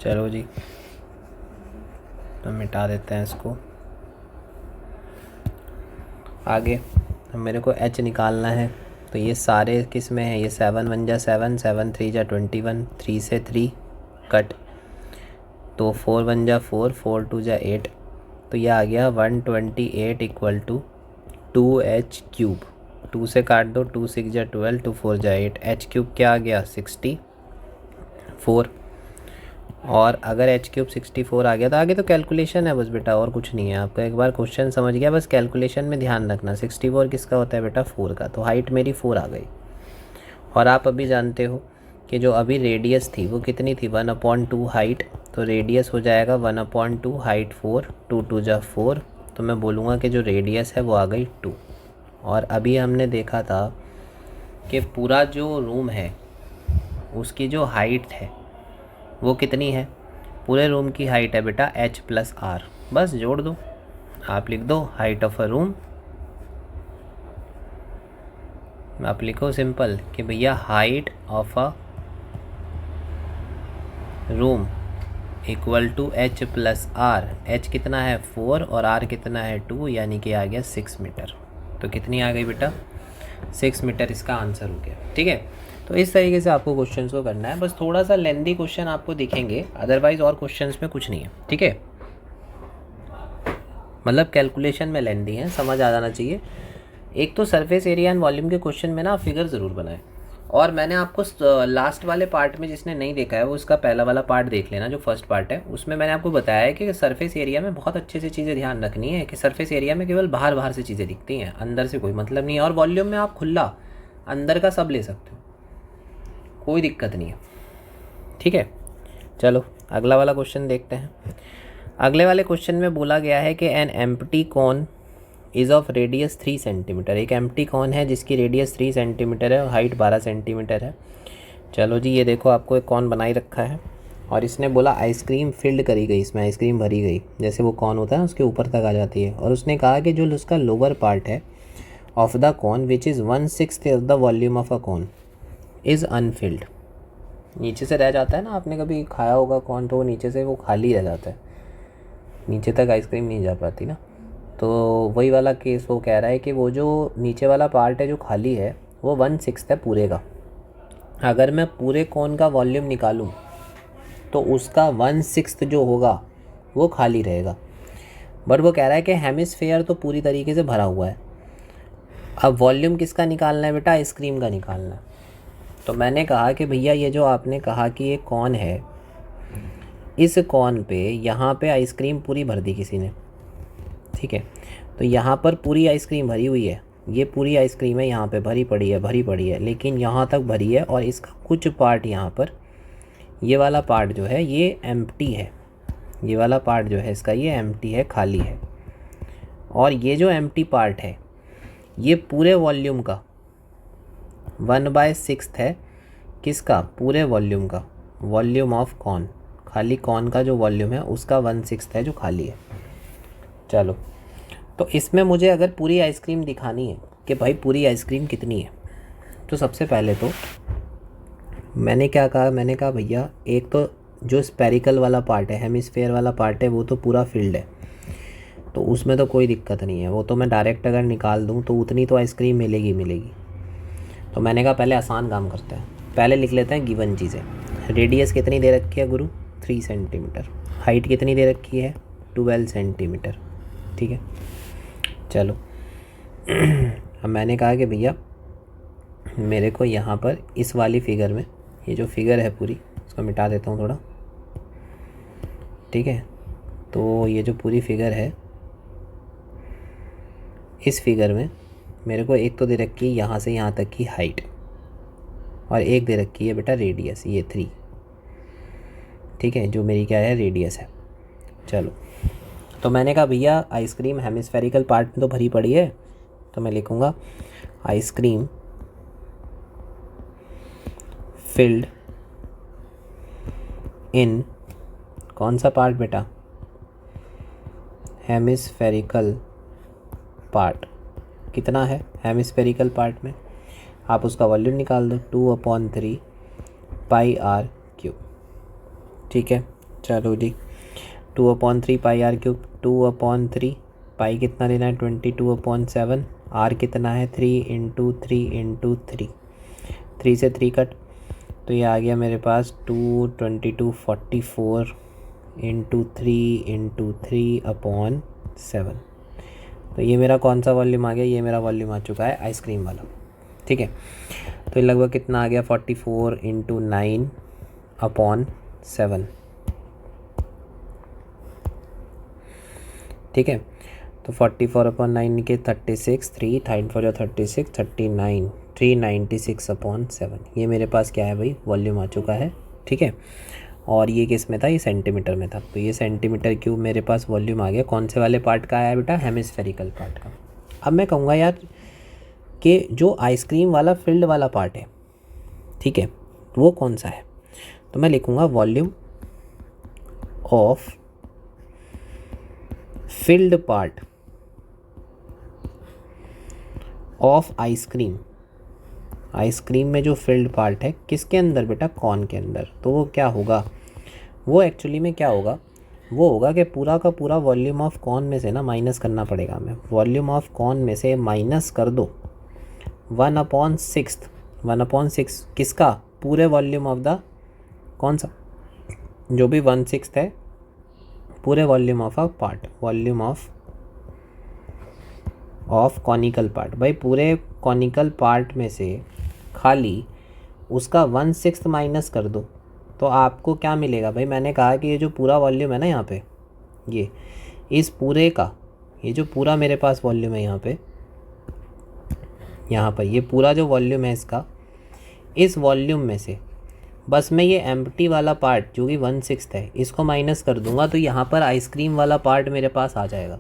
चलो जी, तो मिटा देते हैं इसको। आगे मेरे को h निकालना है, तो ये सारे किस में है, ये 7 1 जा 7, 7 3 जा 21, 3 से 3 कट, तो 4 1 जा 4, 4 2 जा 8, तो ये आ गया 128 इक्वल टू 2h क्यूब। 2 से काट दो, 2 6 जा 12, 2 4 जा 8, h क्यूब क्या आ गया 64। और अगर h क्यूब 64 आ गया तो आगे तो कैलकुलेशन है बस बेटा, और कुछ नहीं है। आपका एक बार क्वेश्चन समझ गया, बस कैलकुलेशन में ध्यान रखना। 64 किसका होता है बेटा, 4 का। तो हाइट मेरी 4 आ गई। और आप अभी जानते हो कि जो अभी रेडियस थी वो कितनी थी, 1/2 हाइट, तो रेडियस हो जाएगा 1/2 हाइट 4, 2 2 जा 4, तो मैं बोलूँगा कि जो रेडियस है वो आ गई 2। और अभी हमने देखा था कि पूरा जो रूम है उसकी जो हाइट है वो कितनी है, पूरे रूम की हाइट है बेटा h + r। बस जोड़ दो, आप लिख दो हाइट ऑफ अ रूम, आप लिखो सिंपल कि भैया height of a room equal to h + r। h कितना है 4 और r कितना है 2, यानी कि आ गया 6 मीटर। तो कितनी आ गई बेटा, 6 मीटर इसका आंसर हो गया। ठीक है, तो इस तरीके से आपको क्वेश्चंस को करना है। बस थोड़ा सा लेंदी क्वेश्चन आपको दिखेंगे, अदरवाइज और क्वेश्चंस में कुछ नहीं है। ठीक है, मतलब कैलकुलेशन में लेंदी है, समझ आ जाना चाहिए। एक तो सरफेस एरिया एंड वॉल्यूम के क्वेश्चन में ना फिगर ज़रूर बनाए। और मैंने आपको लास्ट वाले पार्ट में, जिसने नहीं देखा है वो उसका पहला वाला पार्ट देख लेना, जो फर्स्ट पार्ट है, उसमें मैंने आपको बताया है कि सरफेस एरिया में बहुत अच्छे से चीज़ें ध्यान रखनी है कि सरफेस एरिया में केवल बाहर बाहर से चीज़ें दिखती हैं, अंदर से कोई मतलब नहीं है। और वॉल्यूम में आप खुला अंदर का सब ले सकते हो, कोई दिक्कत नहीं है। ठीक है, चलो अगला वाला क्वेश्चन देखते हैं। अगले वाले क्वेश्चन में बोला गया है कि an empty cone is of radius 3 centimetre. एक एम्प्टी कॉन है जिसकी रेडियस 3 सेंटीमीटर है और हाइट 12 सेंटीमीटर है। चलो जी, ये देखो आपको एक कॉन बनाई रखा है और इसने बोला आइसक्रीम फिल्ड करी गई, इसमें आइसक्रीम भरी गई, जैसे वो कॉन होता है ना उसके ऊपर तक आ जाती है। और उसने कहा कि जो उसका लोअर पार्ट है of the cone which is 1/6 of the volume of a cone is unfilled. नीचे से रह जाता है ना, आपने कभी खाया होगा कॉर्न, तो वो नीचे से वो खाली रह जाता है, नीचे तक आइसक्रीम नहीं जा पाती ना। तो वही वाला केस वो कह रहा है कि वो जो नीचे वाला पार्ट है जो खाली है वो 1/6 है पूरे का। अगर मैं पूरे कॉर्न का वॉल्यूम निकालूं तो उसका 1/6 जो होगा वो खाली रहेगा। बट वो कह रहा है कि हेमिस्फेयर तो पूरी तरीके से भरा हुआ है। अब वॉल्यूम किसका निकालना है बेटा, आइसक्रीम का निकालना है। तो मैंने कहा कि भैया ये जो आपने कहा कि ये कॉन है, इस कॉन पे यहाँ पे आइसक्रीम पूरी भर दी किसी ने, ठीक है, तो यहाँ पर पूरी आइसक्रीम भरी हुई है, ये पूरी आइसक्रीम है यहाँ पे भरी पड़ी है, लेकिन यहाँ तक भरी है और इसका कुछ पार्ट यहाँ पर, ये वाला पार्ट जो है ये एम्प्टी है, ये वाला पार्ट जो है इसका ये एम्प्टी है, खाली है। और ये जो एम्प्टी पार्ट है ये पूरे वॉल्यूम का 1/6 है, किसका, पूरे वॉल्यूम का, वॉल्यूम ऑफ कॉन, खाली कॉन का जो वॉल्यूम है उसका 1/6 है जो खाली है। चलो, तो इसमें मुझे अगर पूरी आइसक्रीम दिखानी है कि भाई पूरी आइसक्रीम कितनी है, तो सबसे पहले तो मैंने क्या कहा, मैंने कहा भैया एक तो जो स्पेरिकल वाला पार्ट है, हेमिस्फेयर वाला पार्ट है, वो तो पूरा फिल्ड है, तो उसमें तो कोई दिक्कत नहीं है, वो तो मैं डायरेक्ट अगर निकाल दूँ तो उतनी तो आइसक्रीम मिलेगी। तो मैंने कहा पहले आसान काम करते हैं, पहले लिख लेते हैं गिवन चीज़ें। रेडियस कितनी दे रखी है गुरु, 3 सेंटीमीटर। हाइट कितनी दे रखी है, 12 सेंटीमीटर। ठीक है, चलो अब मैंने कहा कि भैया मेरे को यहाँ पर इस वाली फिगर में, ये जो फिगर है पूरी, इसको मिटा देता हूँ थोड़ा, ठीक है। तो ये जो पूरी फिगर है, इस फिगर में मेरे को एक तो दे रखी है यहाँ से यहाँ तक की हाइट, और एक दे रखी है बेटा रेडियस, ये 3, ठीक है, जो मेरी क्या है, रेडियस है। चलो, तो मैंने कहा भैया आइसक्रीम हेमिस्फेरिकल पार्ट में तो भरी पड़ी है, तो मैं लिखूँगा आइसक्रीम फिल्ड इन, कौन सा पार्ट बेटा, हेमिस्फेरिकल पार्ट। कितना है हेमिस्फेरिकल पार्ट में, आप उसका वॉल्यूम निकाल दो, 2/3 πr क्यूब। ठीक है, चलो जी, 2/3 पाई आर क्यूब, 2/3 पाई कितना लेना है 22/7, आर कितना है 3 × 3 × 3, 3 से 3 कट, तो ये आ गया मेरे पास 222/44 × 3 × 3/7। तो ये मेरा कौन सा वॉल्यूम आ गया, ये मेरा वॉल्यूम आ चुका है आइसक्रीम वाला। ठीक है, तो ये लगभग कितना आ गया 44 × 9/7। ठीक है, तो 44/9 के 36, 3 9 4 36, 39, 396/7, ये मेरे पास क्या है भाई, वॉल्यूम आ चुका है। ठीक है, और ये किस में था, ये सेंटीमीटर में था, तो ये सेंटीमीटर क्यूब मेरे पास वॉल्यूम आ गया। कौन से वाले पार्ट का आया बेटा, हेमिस्फेरिकल पार्ट का। अब मैं कहूँगा यार कि जो आइसक्रीम वाला फील्ड वाला पार्ट है, ठीक है, वो कौन सा है, तो मैं लिखूँगा volume of field part of ice cream. Ice cream में जो फिल्ड पार्ट है किसके अंदर बेटा, कॉन के अंदर। तो वो क्या होगा, वो एक्चुअली में क्या होगा, वो होगा कि पूरा का पूरा वॉल्यूम ऑफ कॉन में से ना माइनस करना पड़ेगा हमें। वॉल्यूम ऑफ कॉन में से माइनस कर दो 1/6, 1/6 किसका, पूरे वॉल्यूम ऑफ द, कौन सा, जो भी 1/6 है पूरे volume of a part, volume of conical part. भाई पूरे कॉनिकल पार्ट में से खाली उसका 1/6 माइनस कर दो तो आपको क्या मिलेगा भाई। मैंने कहा कि ये जो पूरा वॉल्यूम है ना यहाँ पे, ये इस पूरे का, ये जो पूरा मेरे पास वॉल्यूम है यहाँ पर ये पूरा जो वॉल्यूम है इसका, इस वॉल्यूम में से बस मैं ये एम्प्टी वाला पार्ट जो कि 1/6 है इसको माइनस कर दूंगा तो यहाँ पर आइसक्रीम वाला पार्ट मेरे पास आ जाएगा।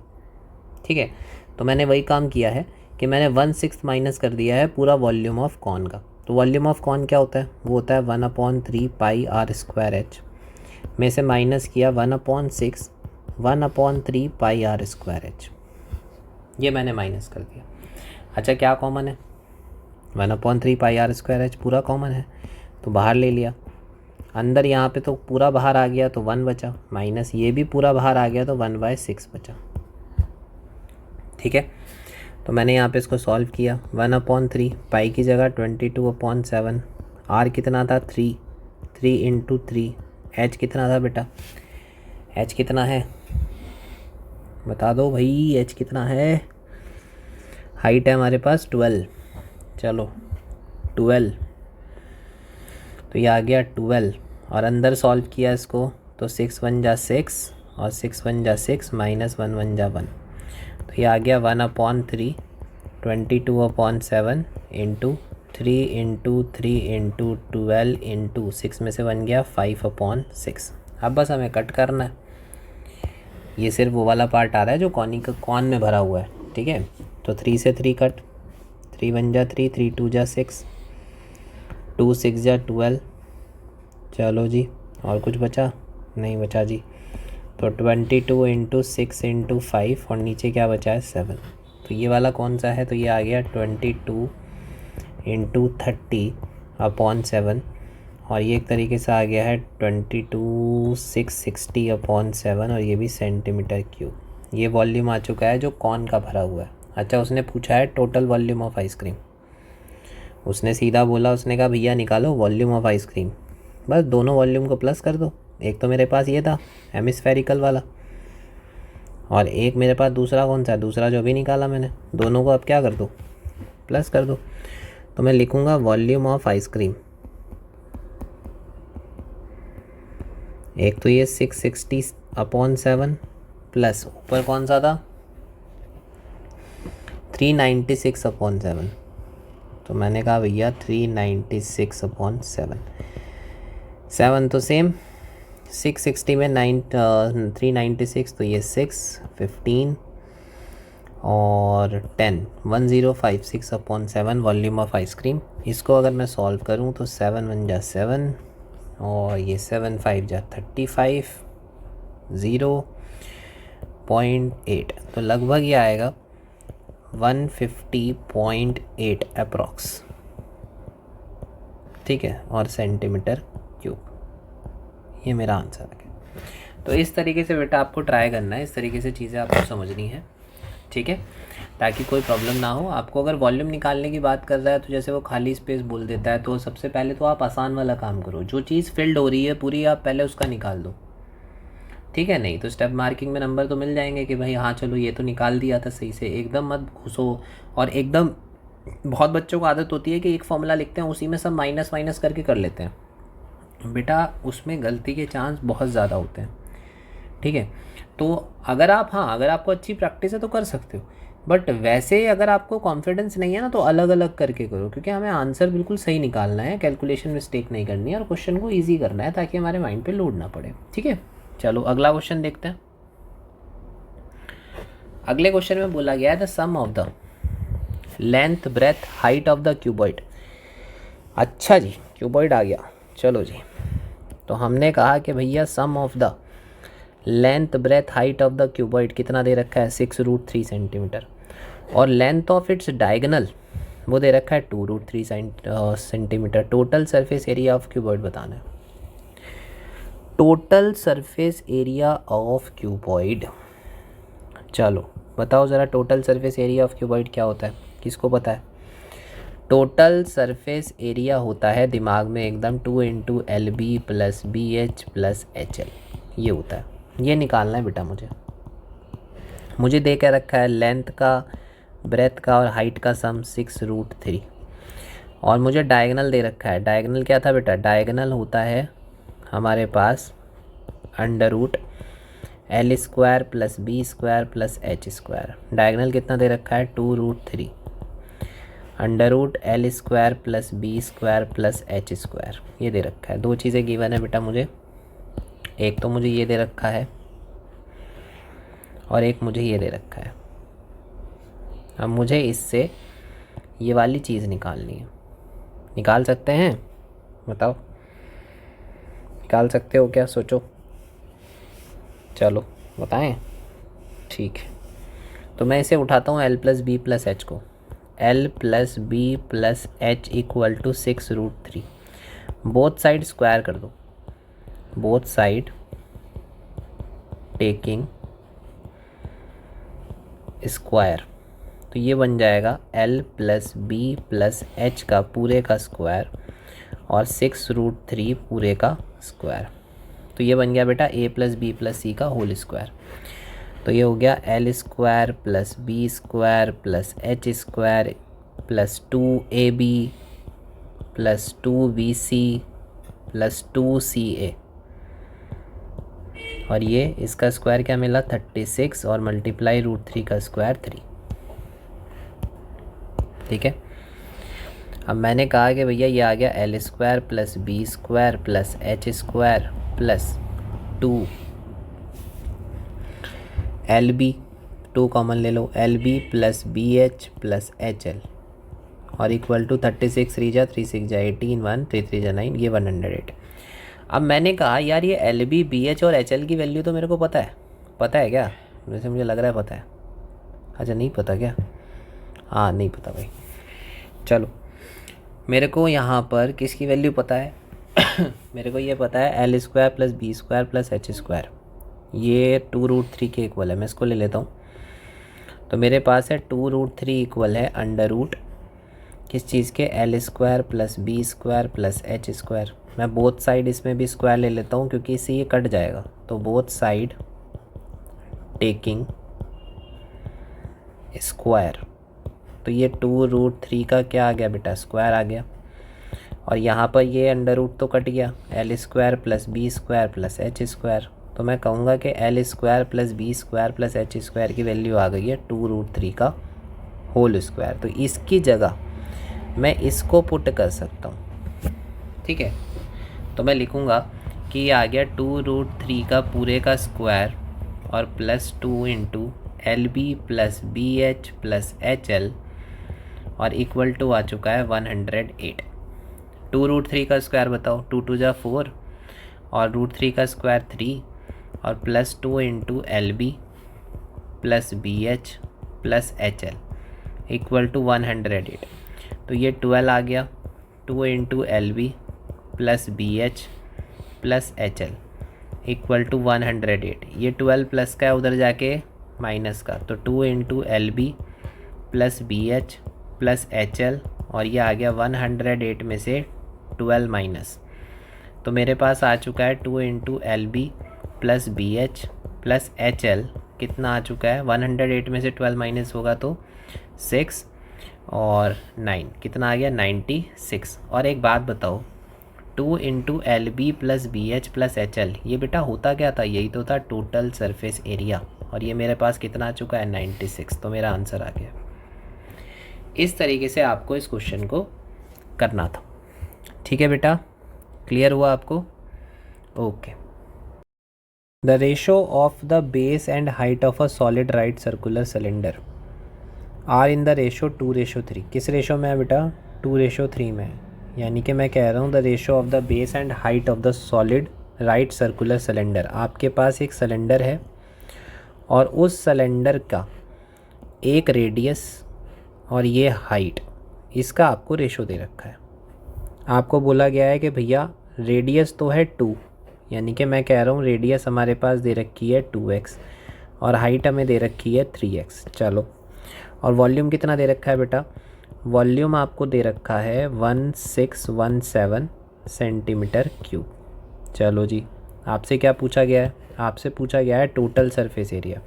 ठीक है, तो मैंने वही काम किया है कि मैंने 1/6 माइनस कर दिया है पूरा वॉल्यूम ऑफ कॉन का। तो वॉल्यूम ऑफ कॉन क्या होता है, वो होता है 1/3 पाई r²h में से माइनस किया 1/6 1/3 पाई r²h, ये मैंने माइनस कर दिया। अच्छा क्या कॉमन है, 1/3 पाई r²h पूरा कॉमन है तो बाहर ले लिया, अंदर यहाँ पे तो पूरा बाहर आ गया तो 1 बचा, माइनस ये भी पूरा बाहर आ गया तो 1/6 बचा। ठीक है, तो मैंने यहाँ पे इसको सॉल्व किया, 1/3 पाई की जगह 22/7, आर कितना था 3, 3 × 3, एच कितना था बेटा, एच कितना है बता दो भाई, एच कितना है, हाइट है हमारे पास 12, चलो 12, तो ये आ गया 12 और अंदर सॉल्व किया इसको तो 6 × 1 = 6 और 6 × 1 = 6 -1 1 = 1, तो ये आ गया 1/3 22/7 × 3 × 3 × 12 × 6 में से बन गया 5/6। अब बस हमें कट करना है, ये सिर्फ वो वाला पार्ट आ रहा है जो कॉन में भरा हुआ है। ठीक है, तो 3 से 3 कट, 3 × 1 = 3, 3 × 2 = 6, 2 × 6 = 12, चलो जी और कुछ बचा नहीं बचा जी, तो 22 × 6 × 5 और नीचे क्या बचा है 7, तो ये वाला कौन सा है, तो ये आ गया 22 × 30/7 और ये एक तरीके से आ गया है 22,660/7 और ये भी सेंटीमीटर क्यूब। ये वॉल्यूम आ चुका है जो कॉन का भरा हुआ है। अच्छा उसने पूछा है टोटल वॉल्यूम ऑफ आइसक्रीम, उसने सीधा बोला, उसने कहा भैया निकालो वॉल्यूम ऑफ आइसक्रीम, बस दोनों वॉल्यूम को प्लस कर दो। एक तो मेरे पास ये था हेमिस्फेरिकल वाला और एक मेरे पास दूसरा कौन सा है, दूसरा जो अभी निकाला मैंने, दोनों को अब क्या कर दो, प्लस कर दो। तो मैं लिखूँगा वॉल्यूम ऑफ आइसक्रीम, एक तो ये 660/7 प्लस ऊपर कौन सा था 396/7, तो मैंने कहा भैया 396/7, 7 तो सेम, 660 में 396 तो ये 6 15 और 10 1056/7 वॉल्यूम ऑफ आइसक्रीम। इसको अगर मैं सॉल्व करूं तो 7 × 1 = 7 और ये 7 × 5 = 35, 0.8, तो लगभग ये आएगा 150.8 अप्रॉक्स। ठीक है, और सेंटीमीटर क्यूब, ये मेरा आंसर है। तो इस तरीके से बेटा आपको ट्राई करना है, इस तरीके से चीज़ें आपको समझनी है, ठीक है, ताकि कोई प्रॉब्लम ना हो आपको। अगर वॉल्यूम निकालने की बात कर रहा है तो जैसे वो खाली स्पेस बोल देता है, तो सबसे पहले तो आप आसान वाला काम करो, जो चीज़ फिल्ड हो रही है पूरी आप पहले उसका निकाल दो, ठीक है। नहीं तो स्टेप मार्किंग में नंबर तो मिल जाएंगे कि भाई हाँ चलो ये तो निकाल दिया था सही से। एकदम मत घुसो, और एकदम बहुत बच्चों को आदत होती है कि एक फॉर्मूला लिखते हैं उसी में सब माइनस माइनस करके कर लेते हैं, बेटा उसमें गलती के चांस बहुत ज़्यादा होते हैं, ठीक है। तो अगर आप, हाँ अगर आपको अच्छी प्रैक्टिस है तो कर सकते हो, बट वैसे अगर आपको कॉन्फिडेंस नहीं है ना तो अलग अलग करके करो, क्योंकि हमें आंसर बिल्कुल सही निकालना है, कैलकुलेशन मिस्टेक नहीं करनी है और क्वेश्चन को ईजी करना है ताकि हमारे माइंड पे लोड ना पड़े, ठीक है। चलो अगला क्वेश्चन देखते हैं। अगले क्वेश्चन में बोला गया है the sum of the length breadth height of the cuboid. अच्छा जी, क्यूबॉइड आ गया, चलो जी। तो हमने कहा कि भैया sum of the length breadth height of the cuboid कितना दे रखा है 6√3 सेंटीमीटर, और लेंथ ऑफ इट्स डायगोनल वो दे रखा है 2√3 centimetre. Total surface area of cuboid बताना है। Total surface area of cuboid, चलो बताओ ज़रा total surface area of cuboid क्या होता है, किसको पता है? टोटल सरफेस एरिया होता है दिमाग में एकदम 2 × LB + BH + HL, ये होता है, ये निकालना है बेटा। मुझे दे के रखा है लेंथ का, ब्रेथ का और हाइट का सम 6√3, और मुझे डायगोनल दे रखा है। डायगोनल क्या था बेटा? डायगोनल होता है हमारे पास √L² + B² + H²। डायगोनल कितना दे रखा है 2√3, √L² + B² + H², ये दे रखा है। दो चीज़ें गिवन है बेटा मुझे, एक तो मुझे ये दे रखा है और एक मुझे ये दे रखा है। अब मुझे इससे ये वाली चीज़ निकालनी है। निकाल सकते हैं? बताओ निकाल सकते हो क्या? सोचो, चलो बताएं। ठीक है, तो मैं इसे उठाता हूँ L + B + H को। L + B + H = 6√3। Both side square कर दो, बोथ साइड टेकिंग स्क्वायर, तो ये बन जाएगा L + B + H का पूरे का स्क्वायर और 6√3 पूरे का स्क्वायर। तो ये बन गया बेटा A + B + C का होल स्क्वायर। तो ये हो गया L² + B² + H² + 2AB + 2BC + 2CA, और ये इसका स्क्वायर क्या मिला 36, और मल्टीप्लाई √3 का स्क्वायर 3, ठीक है। अब मैंने कहा कि भैया ये आ गया L² + B² + H² + 2LB, 2 common ले लो, LB + BH + HL, और इक्वल टू 36 3 जा 3 6 जा 18 1 3 3 जा 9, ये 108। अब मैंने कहा यार ये LB BH और HL की वैल्यू तो मेरे को पता है क्या? वैसे मुझे लग रहा है पता है। अच्छा नहीं पता क्या? हाँ नहीं पता भाई। चलो मेरे को यहाँ पर किसकी वैल्यू पता है? मेरे को ये पता है L² + B² + H², ये 2√3 के इक्वल है। मैं इसको ले लेता हूँ, तो मेरे पास है 2√3 इक्वल है √ किस चीज़ के? L² + B² + H²। मैं बोथ साइड इसमें भी स्क्वायर ले लेता हूँ क्योंकि इससे ये कट जाएगा, तो बोथ साइड टेकिंग स्क्वायर, तो ये 2√3 का क्या आ गया बेटा? स्क्वायर आ गया। और यहाँ पर ये √ तो कट गया, L² + B² + H², तो मैं कहूँगा कि L² + B² + H² की वैल्यू आ गई है 2√3 का होल स्क्वायर। तो इसकी जगह मैं इसको पुट कर सकता हूँ, ठीक है। तो मैं लिखूँगा कि ये आ गया 2√3 का पूरे का स्क्वायर और +2 × LB + BH + HL, और इक्वल टू आ चुका है 108। 2√3 का स्क्वायर बताओ, 2 2 जा 4, और √3 का स्क्वायर 3, और +2 × LB + BH + HL equal to 108। तो ये 12 आ गया, 2 × LB + BH + HL equal to 108, ये 12 प्लस का है उधर जाके माइनस का, तो 2 into L B plus B H plus H L, और ये आ गया 108 में से 12 माइनस, तो मेरे पास आ चुका है 2 into L B plus B H plus H L, कितना आ चुका है 108 में से 12 माइनस होगा तो 6 और 9, कितना आ गया 96। और एक बात बताओ, 2 into L B plus B H plus H L, ये बेटा होता क्या था, यही तो था टोटल सरफेस एरिया, और ये मेरे पास कितना आ चुका है 96, तो मेरा आंसर आ गया। इस तरीके से आपको इस क्वेश्चन को करना था। ठीक है बेटा, क्लियर हुआ आपको? Okay. The ratio of the base and height of a solid right circular cylinder are in the ratio 2:3। किस रेशो में है बेटा? 2:3 में। यानी कि मैं कह रहा हूँ the ratio of the base and height of the solid right circular cylinder. आपके पास एक सिलेंडर है और उस सिलेंडर का एक रेडियस और ये हाइट, इसका आपको रेशो दे रखा है। आपको बोला गया है कि भैया रेडियस तो है 2, यानी कि मैं कह रहा हूँ रेडियस हमारे पास दे रखी है 2x और हाइट हमें दे रखी है 3x। चलो, और वॉल्यूम कितना दे रखा है बेटा? वॉल्यूम आपको दे रखा है 1617 सेंटीमीटर क्यूब। चलो जी, आपसे क्या पूछा गया है? आपसे पूछा गया है टोटल सरफेस एरिया।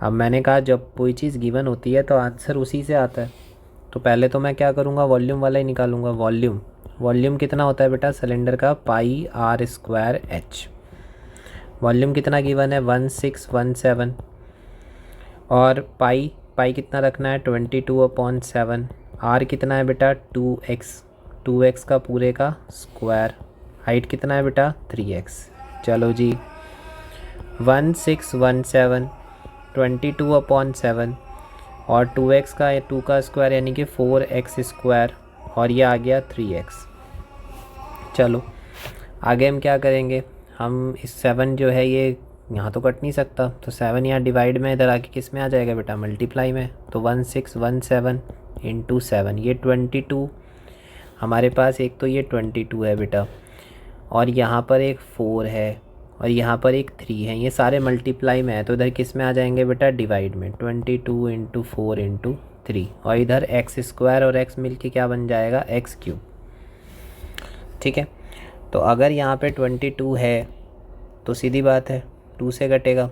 अब मैंने कहा जब कोई चीज़ गिवन होती है तो आंसर उसी से आता है, तो पहले तो मैं क्या करूँगा, वॉल्यूम वाला ही निकालूंगा। वॉल्यूम कितना होता है बेटा सिलेंडर का? पाई आर स्क्वायर एच। वॉल्यूम कितना गिवन है? 1617, और पाई कितना रखना है? 22/7। आर कितना है बेटा? 2x का पूरे का स्क्वायर। हाइट कितना है बेटा? 3x। चलो जी, 1617 22/7 और 2x का 2 का स्क्वायर यानी कि 4x स्क्वायर, और ये आ गया 3x। चलो आगे हम क्या करेंगे, हम इस 7 जो है ये यहाँ तो कट नहीं सकता, तो 7 यहाँ डिवाइड में, इधर आके किस में आ जाएगा बेटा? मल्टीप्लाई में। तो 1617 इंटू 7, ये 22 हमारे पास, एक तो ये 22 है बेटा, और यहाँ पर एक 4 है, और यहाँ पर एक 3 है, ये सारे मल्टीप्लाई में है, तो इधर किस में आ जाएंगे बेटा? डिवाइड में। 22 इंटू 4 इंटू 3, और इधर एक्स स्क्वायर और एक्स मिल के क्या बन जाएगा? X cube. ठीक है, तो अगर यहाँ पे 22 है तो सीधी बात है 2 से कटेगा,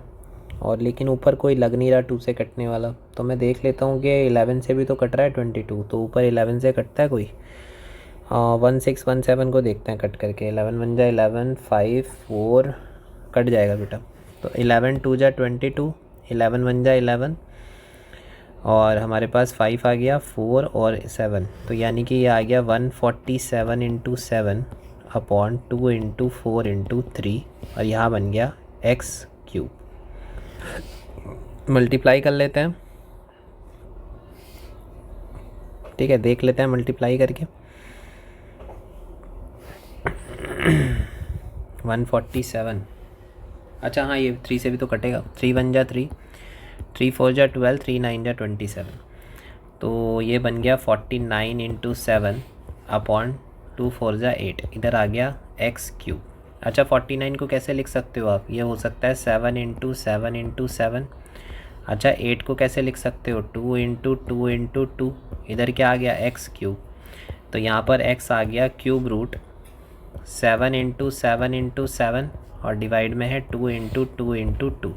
और लेकिन ऊपर कोई लग नहीं रहा 2 से कटने वाला, तो मैं देख लेता हूँ कि 11 से भी तो कट रहा है 22, तो ऊपर 11 से कटता है कोई? 1617 को देखते हैं कट करके। 11 बन जाए 11, 5 4 कट जाएगा बेटा, तो 11 2 जा 22, 11 बन जाए 11, और हमारे पास 5 आ गया 4 और 7, तो यानी कि ये आ गया 147 इंटू 7 अपॉन 2 इंटू 4 इंटू 3, और यहाँ बन गया एक्स क्यूब। मल्टीप्लाई कर लेते हैं, ठीक है, देख लेते हैं मल्टीप्लाई करके। 147, अच्छा हाँ ये 3 से भी तो कटेगा, 3 1 जा 3, 3 4 जा 12, 3 9 जा 27, तो ये बन गया 49 इंटू 7 अपॉन 2 4 जा 8, इधर आ गया एक्स क्यूब। अच्छा 49 को कैसे लिख सकते हो आप? ये हो सकता है 7 इंटू 7 इंटू 7। अच्छा 8 को कैसे लिख सकते हो? 2 इंटू 2 इंटू 2, इधर क्या आ गया? एक्स क्यूब, तो यहाँ पर एक्स आ गया क्यूब रूट 7 इंटू 7 इंटू 7, और डिवाइड में है 2 इंटू 2 इंटू 2,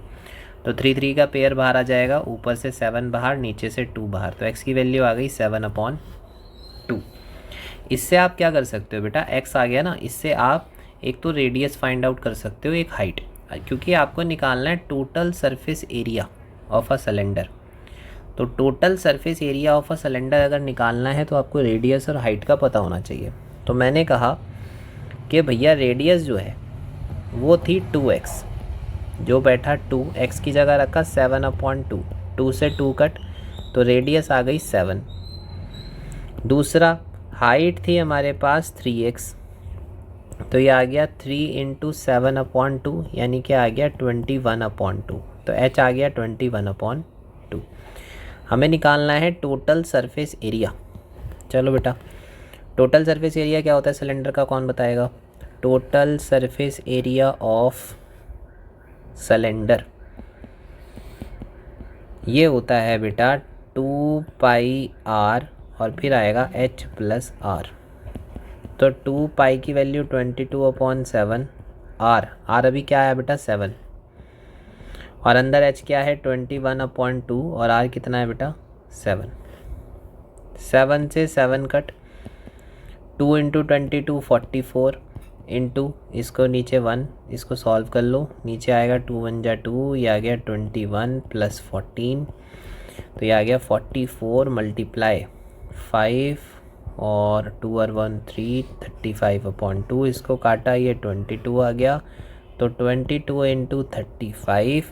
तो 3 3 का पेयर बाहर आ जाएगा, ऊपर से 7 बाहर, नीचे से 2 बाहर, तो x की वैल्यू आ गई 7/2। इससे आप क्या कर सकते हो बेटा? x आ गया ना, इससे आप एक तो रेडियस फाइंड आउट कर सकते हो, एक हाइट, क्योंकि आपको निकालना है total surface area of a cylinder. तो total surface area of a cylinder अगर निकालना है तो आपको रेडियस और हाइट का पता होना चाहिए। तो मैंने कहा कि भैया रेडियस जो है वो थी 2x, जो बैठा 2x की जगह रखा 7/2, 2 से 2 कट, तो रेडियस आ गई 7। दूसरा हाइट थी हमारे पास 3x, तो ये आ गया 3 इंटू 7/2, यानी कि आ गया 21/2, तो h आ गया 21/2। हमें निकालना है टोटल सरफेस एरिया। चलो बेटा, टोटल सरफेस एरिया क्या होता है सिलेंडर का, कौन बताएगा? Total surface area of cylinder ये होता है बेटा 2πr और फिर आएगा h प्लस आर। तो 2π की वैल्यू 22/7, r अभी क्या है बेटा 7, और अंदर h क्या है 21/2 और r कितना है बेटा 7। 7 से 7 कट, 2 इंटू 22 44 इंटू इसको नीचे 1, इसको सॉल्व कर लो, नीचे आएगा 2 1 जा 2, ये आ गया 21 प्लस 14, तो ये आ गया 44 मल्टीप्लाई 5 और 2 और 1 3, 35/2, इसको काटा ये 22 आ गया, तो 22 इंटू 35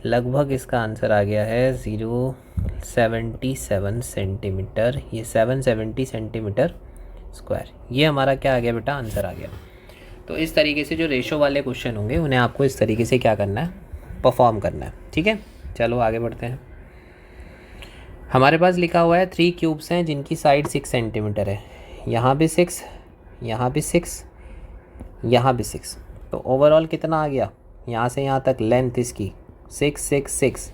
लगभग इसका आंसर आ गया है 077 सेंटीमीटर, ये 770 सेंटीमीटर स्क्वायर। ये हमारा क्या आ गया बेटा आंसर आ गया। तो इस तरीके से जो रेशो वाले क्वेश्चन होंगे उन्हें आपको इस तरीके से क्या करना है, परफॉर्म करना है। ठीक है, चलो आगे बढ़ते हैं। हमारे पास लिखा हुआ है 3 क्यूब्स हैं जिनकी साइड 6 सेंटीमीटर है, यहाँ भी 6, यहाँ भी 6, यहाँ भी 6, तो ओवरऑल कितना आ गया यहाँ से यहाँ तक लेंथ इसकी 6 6 6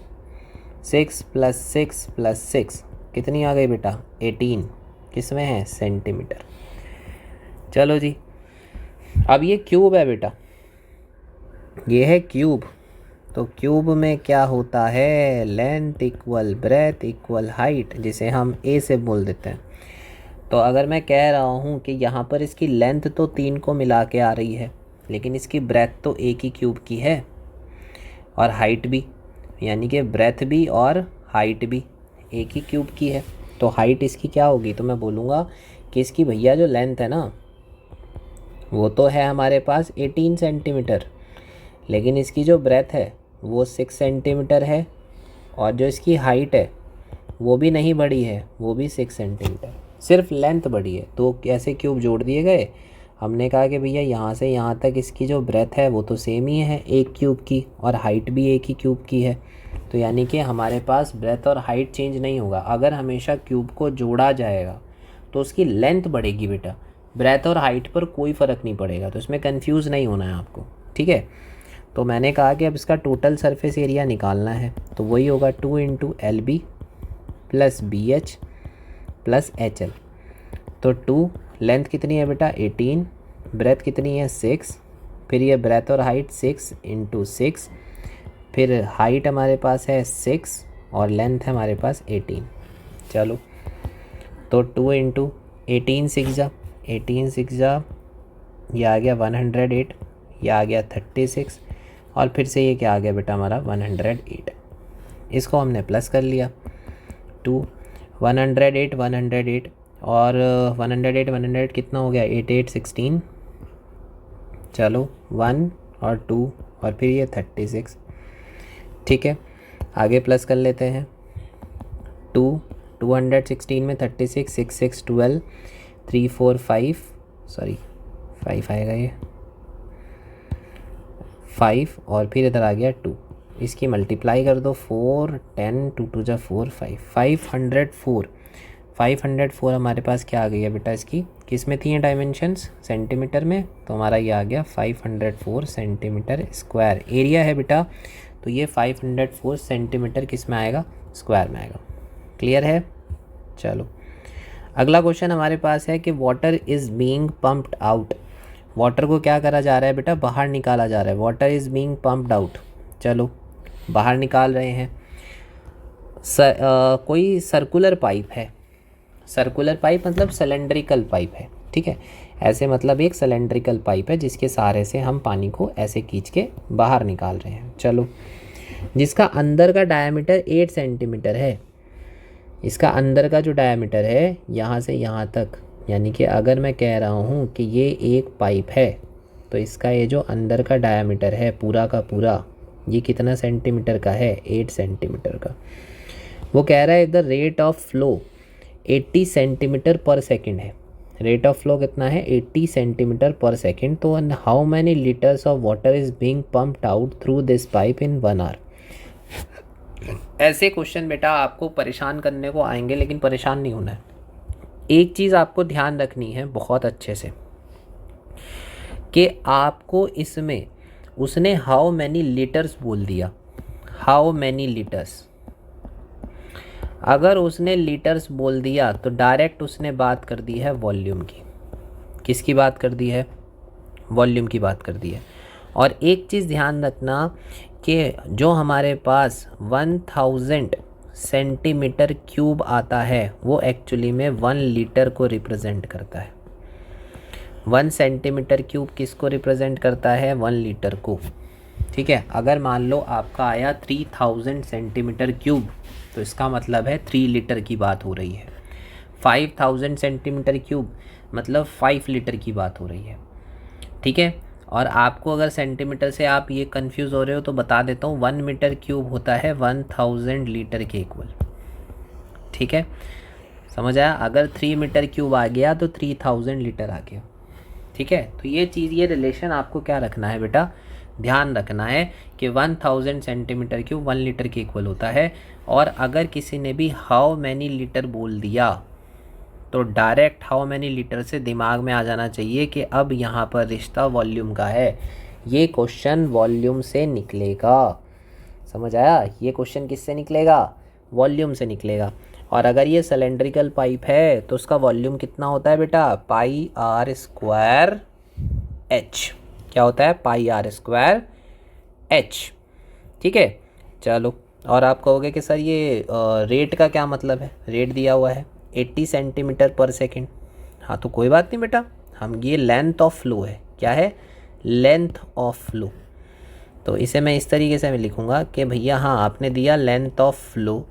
6 प्लस 6 प्लस 6 कितनी आ गई बेटा 18, किसमें है सेंटीमीटर। चलो जी, अब ये क्यूब है बेटा, ये है क्यूब, तो क्यूब में क्या होता है length equal breadth equal height, जिसे हम ए से बोल देते हैं। तो अगर मैं कह रहा हूँ कि यहाँ पर इसकी लेंथ तो 3 को मिला के आ रही है, लेकिन इसकी ब्रेथ तो एक ही क्यूब की है और हाइट भी, यानी कि ब्रेथ भी और हाइट भी एक ही क्यूब की है, तो हाइट इसकी क्या होगी, तो मैं बोलूँगा कि इसकी भैया जो लेंथ है ना वो तो है हमारे पास 18 सेंटीमीटर, लेकिन इसकी जो ब्रेथ है वो 6 सेंटीमीटर है, और जो इसकी हाइट है वो भी नहीं बढ़ी है, वो भी 6 सेंटीमीटर, सिर्फ लेंथ बढ़ी है। तो कैसे क्यूब जोड़ दिए गए, हमने कहा कि भैया यहाँ से यहाँ तक इसकी जो ब्रेथ है वो तो सेम ही है एक क्यूब की, और हाइट भी एक ही क्यूब की है, तो यानी कि हमारे पास ब्रेथ और हाइट चेंज नहीं होगा। अगर हमेशा क्यूब को जोड़ा जाएगा तो उसकी लेंथ बढ़ेगी बेटा, ब्रेथ और हाइट पर कोई फ़र्क नहीं पड़ेगा, तो इसमें कंफ्यूज नहीं होना है आपको। ठीक है, तो मैंने कहा कि अब इसका टोटल सरफेस एरिया निकालना है, तो वही होगा 2 into LB plus BH plus HL। तो 2 लेंथ कितनी है बेटा 18, ब्रेथ कितनी है 6, फिर ये ब्रेथ और हाइट 6 इंटू 6, फिर हाइट हमारे पास है 6 और लेंथ है हमारे पास 18। चलो, तो 2 इंटू 18 6 जा, ये आ गया 108, ये आ गया 36, और फिर से ये क्या आ गया बेटा हमारा 108, इसको हमने प्लस कर लिया 2 108 108 और 108 कितना हो गया 8 8 16, चलो 1 और 2 और फिर ये 36। ठीक है, आगे प्लस कर लेते हैं 216 में 36 6 6 12 3 4 5 सॉरी 5 आएगा ये 5, और फिर इधर आ गया 2, इसकी मल्टीप्लाई कर दो 4 10 2 2 जा 4 5 504 हमारे पास क्या आ गई है बेटा इसकी, किस में थी ये डायमेंशंस सेंटीमीटर में, तो हमारा ये आ गया 504 सेंटीमीटर स्क्वायर एरिया है बेटा, तो ये 504 सेंटीमीटर किस में आएगा स्क्वायर में आएगा। क्लियर है। चलो अगला क्वेश्चन हमारे पास है कि water is being pumped out, water को क्या करा जा रहा है बेटा बाहर निकाला जा रहा है, water is being pumped out, चलो बाहर निकाल रहे हैं। कोई सर्कुलर पाइप है, सर्कुलर पाइप मतलब सिलेंड्रिकल पाइप है, ठीक है, ऐसे मतलब एक सिलेंड्रिकल पाइप है जिसके सहारे से हम पानी को ऐसे खींच के बाहर निकाल रहे हैं। चलो, जिसका अंदर का डायमीटर 8 सेंटीमीटर है, इसका अंदर का जो डायमीटर है यहाँ से यहाँ तक, यानी कि अगर मैं कह रहा हूँ कि ये एक पाइप है तो इसका ये जो अंदर का डायमीटर है पूरा का पूरा ये कितना सेंटीमीटर का है 8 सेंटीमीटर का। वो कह रहा है the rate of flow 80 centimetre per second है, रेट ऑफ फ्लो कितना है 80 सेंटीमीटर पर सेकेंड, तो how many litres of water is being pumped out through this pipe in 1 hour. ऐसे क्वेश्चन बेटा आपको परेशान करने को आएंगे, लेकिन परेशान नहीं होना है। एक चीज़ आपको ध्यान रखनी है बहुत अच्छे से कि आपको इसमें उसने हाउ मैनी लीटर्स बोल दिया, हाउ मैनी लीटर्स। अगर उसने लीटर्स बोल दिया तो डायरेक्ट उसने बात कर दी है वॉल्यूम की। किसकी बात कर दी है? वॉल्यूम की बात कर दी है। और एक चीज़ ध्यान रखना कि जो हमारे पास 1000 सेंटीमीटर क्यूब आता है वो एक्चुअली में 1 लीटर को रिप्रेजेंट करता है। 1 सेंटीमीटर क्यूब किसको रिप्रेजेंट करता है? 1 लीटर को। ठीक है, अगर मान लो आपका आया 3000 सेंटीमीटर क्यूब तो इसका मतलब है 3 लीटर की बात हो रही है। 5000 सेंटीमीटर क्यूब मतलब 5 लीटर की बात हो रही है। ठीक है, और आपको अगर सेंटीमीटर से आप ये कंफ्यूज हो रहे हो तो बता देता हूँ, 1 मीटर क्यूब होता है 1000 लीटर के इक्वल। ठीक है, समझ आया? अगर 3 मीटर क्यूब आ गया तो 3000 लीटर आ गया। ठीक है, तो ये चीज़, ये रिलेशन आपको क्या रखना है बेटा? ध्यान रखना है कि 1000 सेंटीमीटर क्यूब 1 लीटर के इक्वल होता है। और अगर किसी ने भी हाउ मैनी लीटर बोल दिया तो डायरेक्ट हाउ मैनी लीटर से दिमाग में आ जाना चाहिए कि अब यहाँ पर रिश्ता वॉल्यूम का है। ये क्वेश्चन वॉल्यूम से निकलेगा। समझ आया? ये क्वेश्चन किससे निकलेगा? वॉल्यूम से निकलेगा। और अगर ये सिलेंड्रिकल पाइप है तो उसका वॉल्यूम कितना होता है बेटा? पाई आर स्क्वायर एच। क्या होता है? पाई आर स्क्वायर एच। ठीक है, चलो। और आप कहोगे कि सर ये रेट का क्या मतलब है? रेट दिया हुआ है 80 सेंटीमीटर पर सेकेंड। हाँ, तो कोई बात नहीं बेटा, हम ये लेंथ ऑफ फ्लो है। क्या है? Length of flow. तो इसे मैं इस तरीके से मैं लिखूँगा कि भैया हाँ, आपने दिया length of flow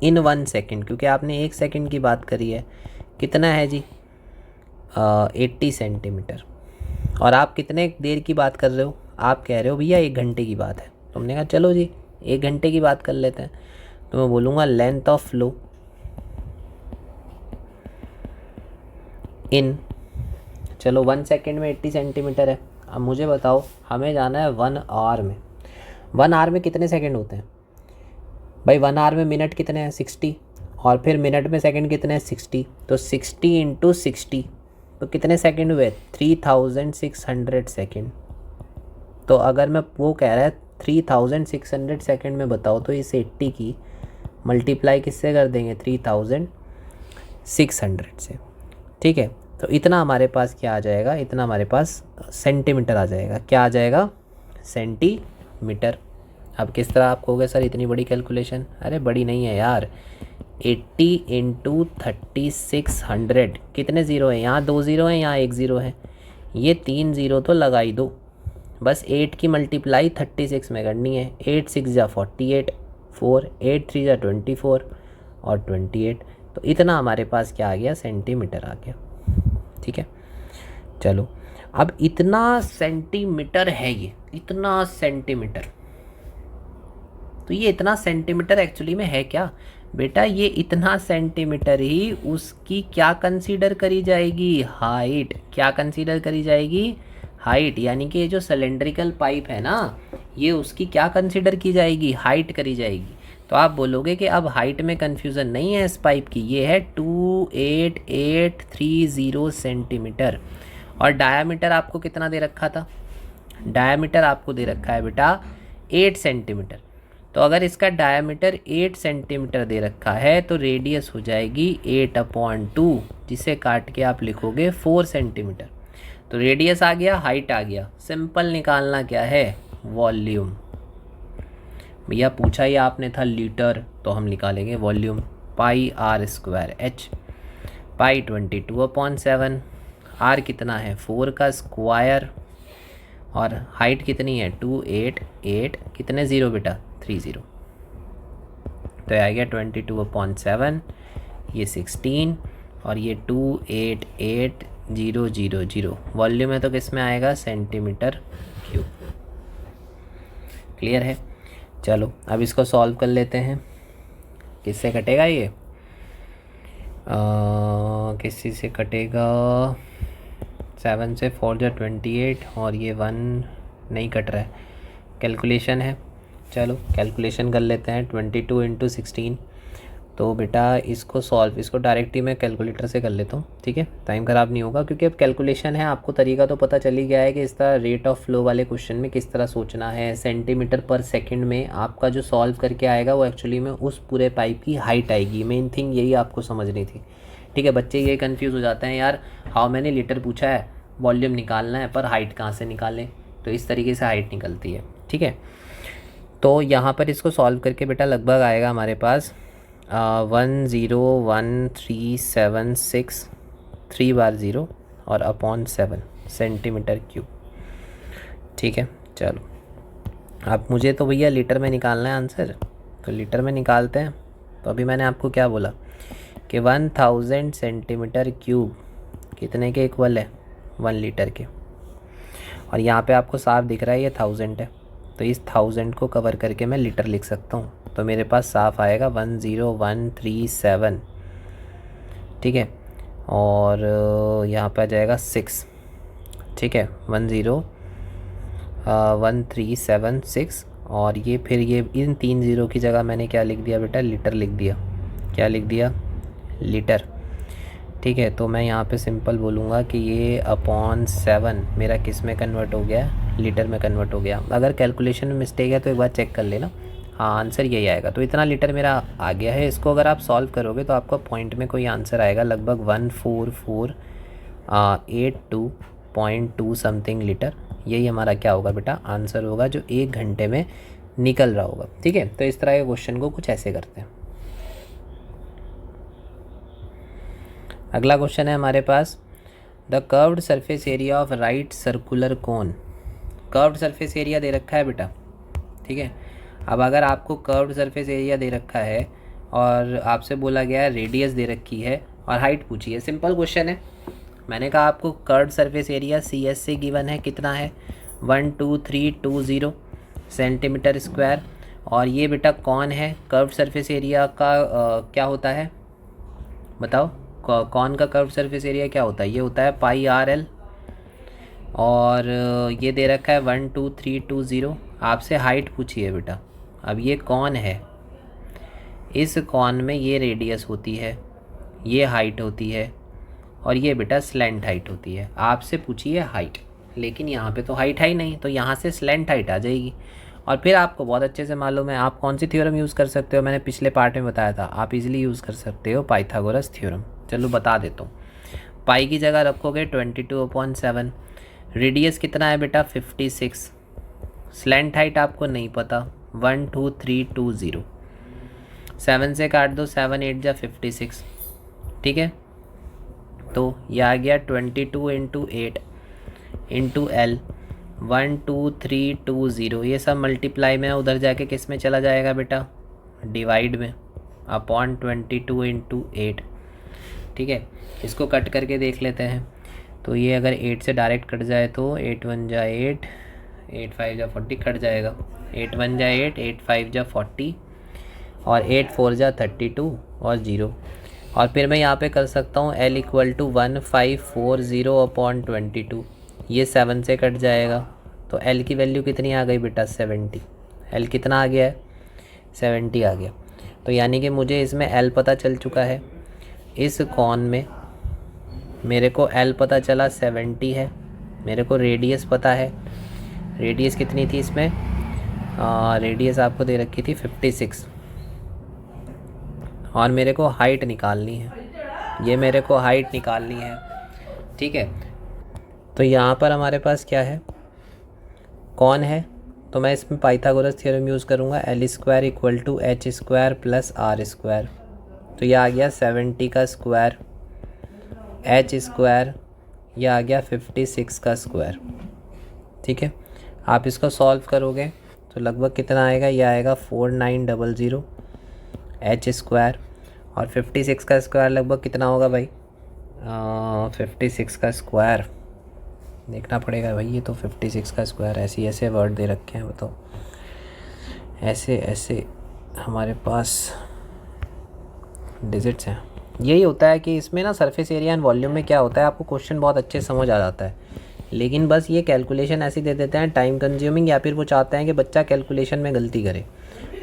in 1 second, क्योंकि आपने 1 सेकेंड की बात करी है। कितना है जी? 80 सेंटीमीटर। और आप कितने देर की बात कर रहे हो? आप कह रहे हो भैया 1 घंटे की बात है। तुमने कहा चलो जी 1 घंटे की बात कर लेते हैं। तो मैं बोलूँगा लेंथ ऑफ फ्लो इन, चलो 1 सेकेंड में 80 सेंटीमीटर है। अब मुझे बताओ, हमें जाना है 1 आवर में। 1 आवर में कितने सेकेंड होते हैं भाई? 1 आवर में मिनट कितने हैं? 60। और फिर मिनट में सेकंड कितने हैं? 60। तो 60 इंटू 60 तो कितने सेकंड हुए? 3600 सेकंड। तो अगर मैं वो कह रहा है 3600 सेकंड में बताओ तो इस 80 की मल्टीप्लाई किससे कर देंगे? 3600 से। ठीक है, तो इतना हमारे पास क्या आ जाएगा? इतना हमारे पास सेंटीमीटर आ जाएगा। क्या आ जाएगा? सेंटीमीटर। अब किस तरह आप कहोगे सर इतनी बड़ी कैलकुलेशन? अरे बड़ी नहीं है यार। 80 इंटू 3600, कितने ज़ीरो है? यहाँ 2 ज़ीरो हैं, यहाँ 1 ज़ीरो है। ये 3 ज़ीरो तो लगा ही दो। बस 8 की मल्टीप्लाई 36 में करनी है। 8 6 जा 48, 4 8 3 जा 24 और 28। तो इतना हमारे पास क्या आ गया? सेंटीमीटर आ गया। ठीक है, चलो। अब इतना सेंटीमीटर है, ये इतना सेंटीमीटर। तो ये इतना सेंटीमीटर एक्चुअली में है क्या बेटा? ये इतना सेंटीमीटर ही उसकी क्या कंसीडर करी जाएगी? हाइट। क्या कंसीडर करी जाएगी? हाइट। यानी कि ये जो सिलेंड्रिकल पाइप है ना, ये उसकी क्या कंसीडर की जाएगी? हाइट करी जाएगी। तो आप बोलोगे कि अब हाइट में कन्फ्यूज़न नहीं है इस पाइप की। ये है 28830 सेंटीमीटर। और डायामीटर आपको कितना दे रखा था? डायामीटर आपको दे रखा है बेटा 8 सेंटीमीटर। तो अगर इसका डायामीटर 8 सेंटीमीटर दे रखा है तो रेडियस हो जाएगी 8/2, जिसे काट के आप लिखोगे 4 सेंटीमीटर। तो रेडियस आ गया, हाइट आ गया। सिंपल निकालना क्या है? वॉल्यूम। भैया पूछा ही आपने था लीटर, तो हम निकालेंगे volume. Pi R square H. Pi 22/7। R कितना है? 4 का स्क्वायर। और हाइट कितनी है? 288, कितने ज़ीरो बेटा? 3 ज़ीरो। तो आ गया 22/7, ये 16 और ये 288,000। वॉल्यूम है तो किस में आएगा? Centimetre cube. क्लियर है? चलो अब इसको सॉल्व कर लेते हैं। किससे कटेगा ये? किसी से कटेगा। 7 से 4 जा 28 और ये 1 नहीं कट रहा है। कैलकुलेशन है, चलो कैलकुलेशन कर लेते हैं। 22 इंटू 16 तो बेटा इसको डायरेक्ट ही मैं कैलकुलेटर से कर लेता हूँ, ठीक है, टाइम ख़राब नहीं होगा, क्योंकि अब कैलकुलेशन है, आपको तरीका तो पता चल ही गया है कि इस तरह रेट ऑफ फ्लो वाले क्वेश्चन में किस तरह सोचना है। सेंटीमीटर पर सेकंड में आपका जो सॉल्व करके आएगा वो एक्चुअली में उस पूरे पाइप की हाइट आएगी। मेन थिंग यही आपको समझनी थी, ठीक है। बच्चे ये कन्फ्यूज़ हो जाते हैं, यार हाउ मैनी लीटर पूछा है, वॉल्यूम निकालना है, पर हाइट कहाँ से निकालें। तो इस तरीके से हाइट निकलती है, ठीक है। तो यहाँ पर इसको सॉल्व करके बेटा लगभग आएगा हमारे पास 1013763 3 बार 0 और अपॉन 7 सेंटीमीटर क्यूब, ठीक है। चलो अब मुझे तो भैया लीटर में निकालना है आंसर, तो लीटर में निकालते हैं। तो अभी मैंने आपको क्या बोला कि 1000 सेंटीमीटर क्यूब कितने के इक्वल है, 1 लीटर के। और यहाँ पे आपको साफ दिख रहा है ये 1000 है, तो इस 1000 को कवर करके मैं लीटर लिख सकता हूँ। तो मेरे पास साफ आएगा 10137, ठीक है। और यहाँ पे आ जाएगा 6, ठीक है, 10137 और ये फिर ये इन 3 ज़ीरो की जगह मैंने क्या लिख दिया बेटा, लीटर लिख दिया। क्या लिख दिया, लीटर, ठीक है। तो मैं यहाँ पे सिंपल बोलूँगा कि ये अपॉन 7 मेरा किस में कन्वर्ट हो गया, लीटर में कन्वर्ट हो गया। अगर कैलकुलेशन में मिस्टेक है तो एक बार चेक कर लेना, हाँ आंसर यही आएगा। तो इतना लीटर मेरा आ गया है। इसको अगर आप सॉल्व करोगे तो आपका पॉइंट में कोई आंसर आएगा लगभग 14482.2 समथिंग लीटर। यही हमारा क्या होगा बेटा, आंसर होगा जो 1 घंटे में निकल रहा होगा, ठीक है। तो इस तरह के क्वेश्चन को कुछ ऐसे करते हैं। अगला क्वेश्चन है हमारे पास, the curved surface area of right circular cone. Curved surface area दे रखा है बेटा, ठीक है। अब अगर आपको कर्व्ड सरफेस एरिया दे रखा है और आपसे बोला गया है रेडियस दे रखी है और हाइट पूछी है, सिंपल क्वेश्चन है। मैंने कहा आपको कर्व्ड सरफेस एरिया CS से गिवन है, कितना है 12320 सेंटीमीटर स्क्वायर। और ये बेटा कौन है, कर्व्ड सरफेस एरिया का क्या होता है बताओ, कौन का कर्व्ड सरफेस एरिया क्या होता है, ये होता है पाई RL। और ये दे रखा है 12320। आपसे हाइट पूछी है बेटा। अब ये कौन है, इस कौन में ये रेडियस होती है, ये हाइट होती है और ये बेटा स्लैंट हाइट होती है। आपसे पूछी है हाइट, लेकिन यहाँ पे तो हाइट है ही नहीं, तो यहाँ से स्लैंट हाइट आ जाएगी। और फिर आपको बहुत अच्छे से मालूम है आप कौन सी थ्योरम यूज़ कर सकते हो, मैंने पिछले पार्ट में बताया था, आप इजीली यूज़ कर सकते हो पाइथागोरस थ्योरम। चलो बता देता हूँ। पाई की जगह रखोगे 22/7। रेडियस कितना है बेटा 56। स्लैंट हाइट आपको नहीं पता 12320। 7 से काट दो, 7 8 जा 56, ठीक है। तो ये आ गया 22 × 8 × L 12320। ये सब मल्टीप्लाई में उधर जाके किस में चला जाएगा बेटा, डिवाइड में, अपॉन 22 × 8, ठीक है। इसको कट करके देख लेते हैं। तो ये अगर 8 से डायरेक्ट कट जाए तो 8 1 जा 8, 8 5 जा 40 कट जाएगा। 8 1 जा 8, 8 5 जा 40 और 8 4 जा 32 और 0। और फिर मैं यहाँ पे कर सकता हूँ L = 1540/22। ये 7 से कट जाएगा तो L की वैल्यू कितनी आ गई बेटा 70। L कितना आ गया है 70 आ गया। तो यानी कि मुझे इसमें L पता चल चुका है। इस कॉन में मेरे को L पता चला 70 है, मेरे को रेडियस पता है। रेडियस कितनी थी इसमें, रेडियस आपको दे रखी थी 56 और मेरे को हाइट निकालनी है, ये मेरे को हाइट निकालनी है, ठीक है। तो यहाँ पर हमारे पास क्या है, कौन है, तो मैं इसमें पाइथागोरस थ्योरम यूज़ करूँगा। L² = H² + R²। तो यह आ गया 70 का स्क्वायर, H², यह आ गया 56 का स्क्वायर, ठीक है। आप इसको सॉल्व करोगे तो लगभग कितना आएगा, यह आएगा 4900 H² और 56 का स्क्वायर लगभग कितना होगा भाई, 56 का स्क्वायर देखना पड़ेगा भाई। ये तो 56 का स्क्वायर ऐसे वर्ड दे रखे हैं, बताओ ऐसे हमारे पास डिजिट्स हैं। यही होता है कि इसमें ना सरफेस एरिया एंड वॉल्यूम में क्या होता है, आपको क्वेश्चन बहुत अच्छे समझ आ जाता है लेकिन बस ये कैलकुलेशन ऐसी दे देते हैं टाइम कंज्यूमिंग, या फिर वो चाहते हैं कि बच्चा कैलकुलेशन में गलती करे।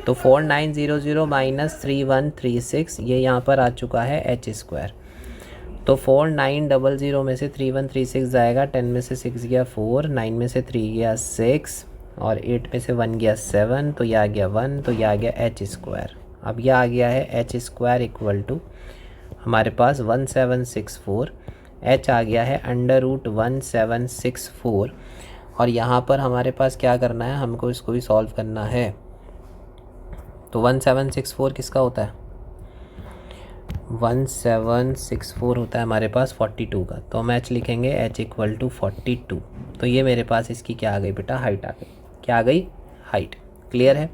तो 4900 माइनस 3136 ये यहाँ पर आ चुका है h²। तो 4900 में से 3136 जाएगा, 10 में से 6 गया 4, 9 में से 3 गया 6 और 8 में से 1 गया 7, तो यह आ गया 1, तो यह आ गया h²। अब यह आ गया है h² इक्वल टू हमारे पास 1764, h आ गया है √1764। और यहाँ पर हमारे पास क्या करना है, हमको इसको भी सॉल्व करना है। तो 1764 किसका होता है, 1764 होता है हमारे पास 42 का। तो हम h लिखेंगे h इक्वल टू 42। तो ये मेरे पास इसकी क्या आ गई बेटा, हाइट आ गई। क्या आ गई, हाइट। क्लियर है।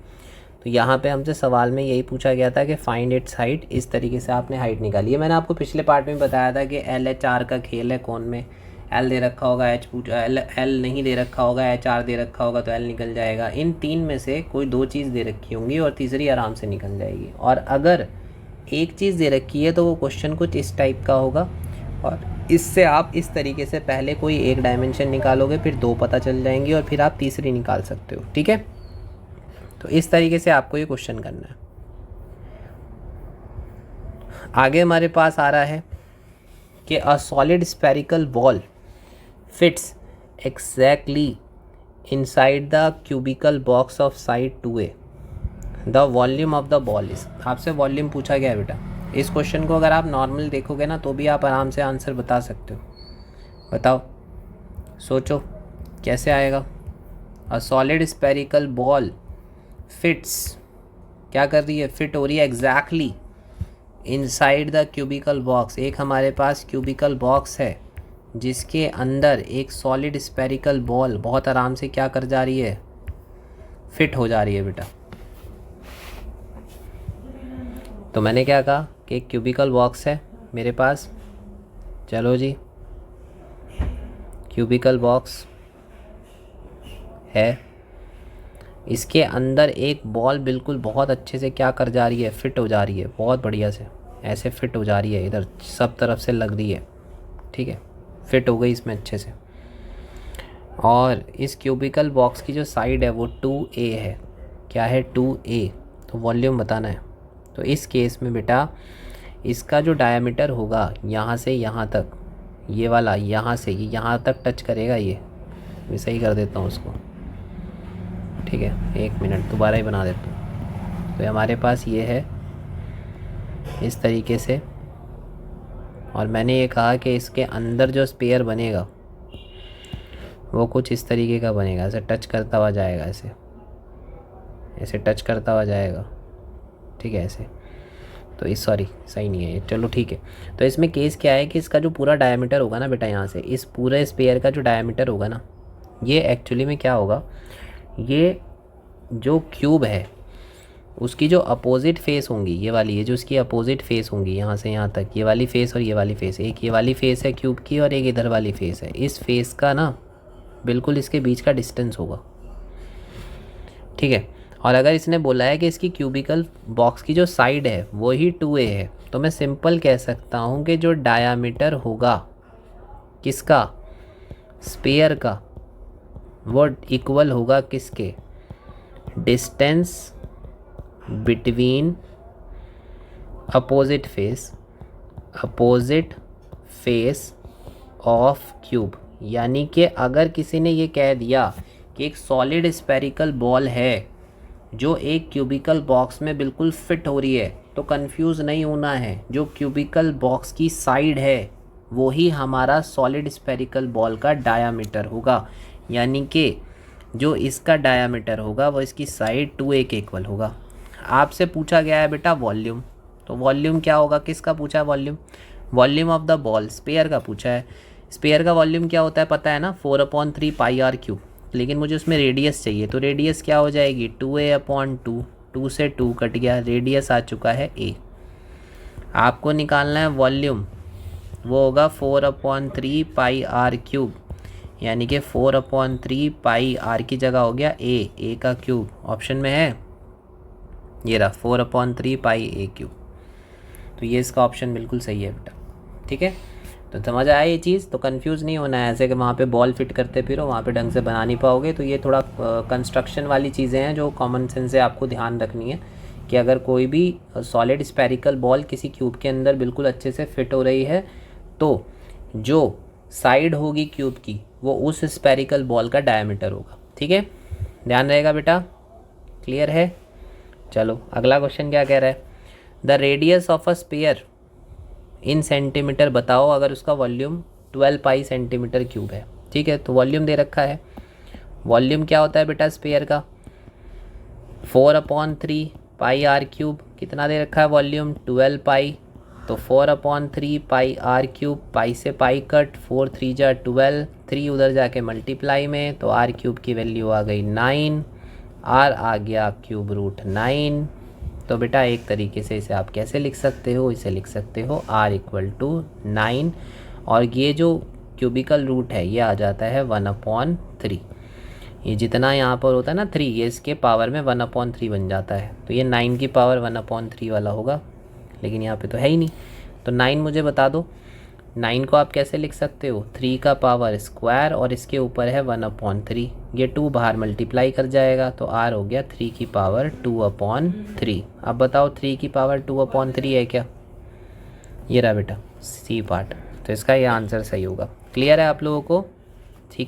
तो यहाँ पे हमसे सवाल में यही पूछा गया था कि फाइंड इट्स हाइट। इस तरीके से आपने हाइट निकाली है। मैंने आपको पिछले पार्ट में बताया था कि LHR का खेल है कौन में, L दे रखा होगा H पूछा, L नहीं दे रखा होगा, HR दे रखा होगा तो L निकल जाएगा। इन तीन में से कोई दो चीज़ दे रखी होंगी और तीसरी आराम से निकल जाएगी। और अगर एक चीज़ दे रखी है तो वो क्वेश्चन कुछ इस टाइप का होगा और इससे आप इस तरीके से पहले कोई एक डायमेंशन निकालोगे, फिर दो पता चल जाएंगी और फिर आप तीसरी निकाल सकते हो। ठीक है, तो इस तरीके से आपको ये क्वेश्चन करना है। आगे हमारे पास आ रहा है कि a solid spherical ball fits exactly inside the cubical box of side 2A। The volume of the ball is. आपसे वॉल्यूम पूछा गया है बेटा। इस क्वेश्चन को अगर आप नॉर्मल देखोगे ना तो भी आप आराम से आंसर बता सकते हो। बताओ, सोचो कैसे आएगा। A solid spherical ball fits, क्या कर रही है, फिट हो रही है exactly inside the cubical box. एक हमारे पास क्यूबिकल बॉक्स है जिसके अंदर एक सॉलिड स्फेरिकल बॉल बहुत आराम से क्या कर जा रही है, फिट हो जा रही है बेटा। तो मैंने क्या कहा कि एक क्यूबिकल बॉक्स है मेरे पास, चलो जी क्यूबिकल बॉक्स है, इसके अंदर एक बॉल बिल्कुल बहुत अच्छे से क्या कर जा रही है, फिट हो जा रही है, बहुत बढ़िया से ऐसे फिट हो जा रही है, इधर सब तरफ से लग रही है। ठीक है, फिट हो गई इसमें अच्छे से। और इस क्यूबिकल बॉक्स की जो साइड है वो 2A है। क्या है, 2A। तो वॉल्यूम बताना है। तो इस केस में बेटा इसका जो डायमीटर होगा यहाँ से यहाँ तक, ये वाला यहाँ से यहाँ तक टच करेगा, ये मैं सही कर देता हूँ उसको। ठीक है, एक मिनट दोबारा ही बना देता हूँ। तो हमारे पास ये है इस तरीके से, और मैंने ये कहा कि इसके अंदर जो स्पेयर बनेगा वो कुछ इस तरीके का बनेगा, ऐसे टच करता हुआ जाएगा, ऐसे ऐसे टच करता हुआ जाएगा। ठीक है, ऐसे। तो इस सॉरी सही नहीं है ये, चलो ठीक है। तो इसमें केस क्या है कि इसका जो पूरा डायमीटर होगा ना बेटा, यहाँ से इस पूरे स्पेयर का जो डायमीटर होगा ना, ये एक्चुअली में क्या होगा, ये जो क्यूब है उसकी जो अपोजिट फेस होंगी, ये वाली, ये जो उसकी अपोजिट फेस होंगी यहाँ से यहाँ तक, ये वाली फेस और ये वाली फेस, एक ये वाली फेस है क्यूब की और एक इधर वाली फेस है। इस फेस का ना बिल्कुल इसके बीच का डिस्टेंस होगा। ठीक है, और अगर इसने बोला है कि इसकी क्यूबिकल बॉक्स की जो साइड है वो ही 2A है, तो मैं सिंपल कह सकता हूँ कि जो डायामीटर होगा किसका, स्पेयर का, वो इक्वल होगा किसके, distance between opposite face of cube. यानी कि अगर किसी ने ये कह दिया कि एक सॉलिड स्फेरिकल बॉल है जो एक क्यूबिकल बॉक्स में बिल्कुल फिट हो रही है, तो कंफ्यूज नहीं होना है, जो क्यूबिकल बॉक्स की साइड है वो ही हमारा सॉलिड स्फेरिकल बॉल का डायामीटर होगा। यानी कि जो इसका डायामीटर होगा वो इसकी साइड 2A के इक्वल होगा। आपसे पूछा गया है बेटा वॉल्यूम, तो वॉल्यूम क्या होगा, किसका पूछा है volume, volume of the ball, sphere का पूछा है। स्पेयर का वॉल्यूम क्या होता है पता है ना, 4/3 πr³। लेकिन मुझे उसमें रेडियस चाहिए, तो रेडियस क्या हो जाएगी, 2A/2। 2 से 2 कट गया, रेडियस आ चुका है A। आपको निकालना है वॉल्यूम, वो होगा 4/3 πr³, यानी कि 4/3 πr की जगह हो गया A का क्यूब, ऑप्शन में है ये रहा 4/3 πa³। तो ये इसका ऑप्शन बिल्कुल सही है बेटा। ठीक है, तो समझ आया ये चीज़। तो कंफ्यूज नहीं होना है ऐसे कि वहाँ पे बॉल फिट करते फिरो, वहाँ पे ढंग से बना नहीं पाओगे। तो ये थोड़ा कंस्ट्रक्शन वाली चीज़ें हैं जो कॉमन सेंस से आपको ध्यान रखनी है कि अगर कोई भी सॉलिड स्फेरिकल बॉल किसी क्यूब के अंदर बिल्कुल अच्छे से फिट हो रही है तो जो साइड होगी क्यूब की वो उस स्फेरिकल बॉल का डायमीटर होगा। ठीक है, ध्यान रहेगा बेटा, क्लियर है। चलो अगला क्वेश्चन क्या कह रहा है, the radius of a sphere in centimetre बताओ अगर उसका वॉल्यूम 12 पाई सेंटीमीटर क्यूब है। ठीक है, तो वॉल्यूम दे रखा है। वॉल्यूम क्या होता है बेटा स्फीयर का, 4/3 पाई आर क्यूब। कितना दे रखा है वॉल्यूम, 12 पाई। तो 4/3 पाई आर क्यूब, पाई से पाई कट, 4 3 जा 12, 3 उधर जाके मल्टीप्लाई में, तो आर क्यूब की वैल्यू आ गई 9, आर आ गया क्यूब रूट 9। तो बेटा एक तरीके से इसे आप कैसे लिख सकते हो, इसे लिख सकते हो r = 9 और ये जो क्यूबिकल रूट है ये आ जाता है 1/3। ये जितना यहाँ पर होता है ना 3, ये इसके पावर में 1/3 बन जाता है। तो ये 9 की पावर 1/3 वाला होगा, लेकिन यहाँ पे तो है ही नहीं। तो 9 मुझे बता दो, 9 को आप कैसे लिख सकते हो, 3 का पावर स्क्वायर और इसके ऊपर है 1/3। ये 2 बाहर मल्टीप्लाई कर जाएगा तो r हो गया 3 की पावर 2/3। अब बताओ 3 की पावर 2/3 है क्या, ये रहा बेटा सी पार्ट। तो इसका ये आंसर सही होगा। क्लियर है आप लोगों को।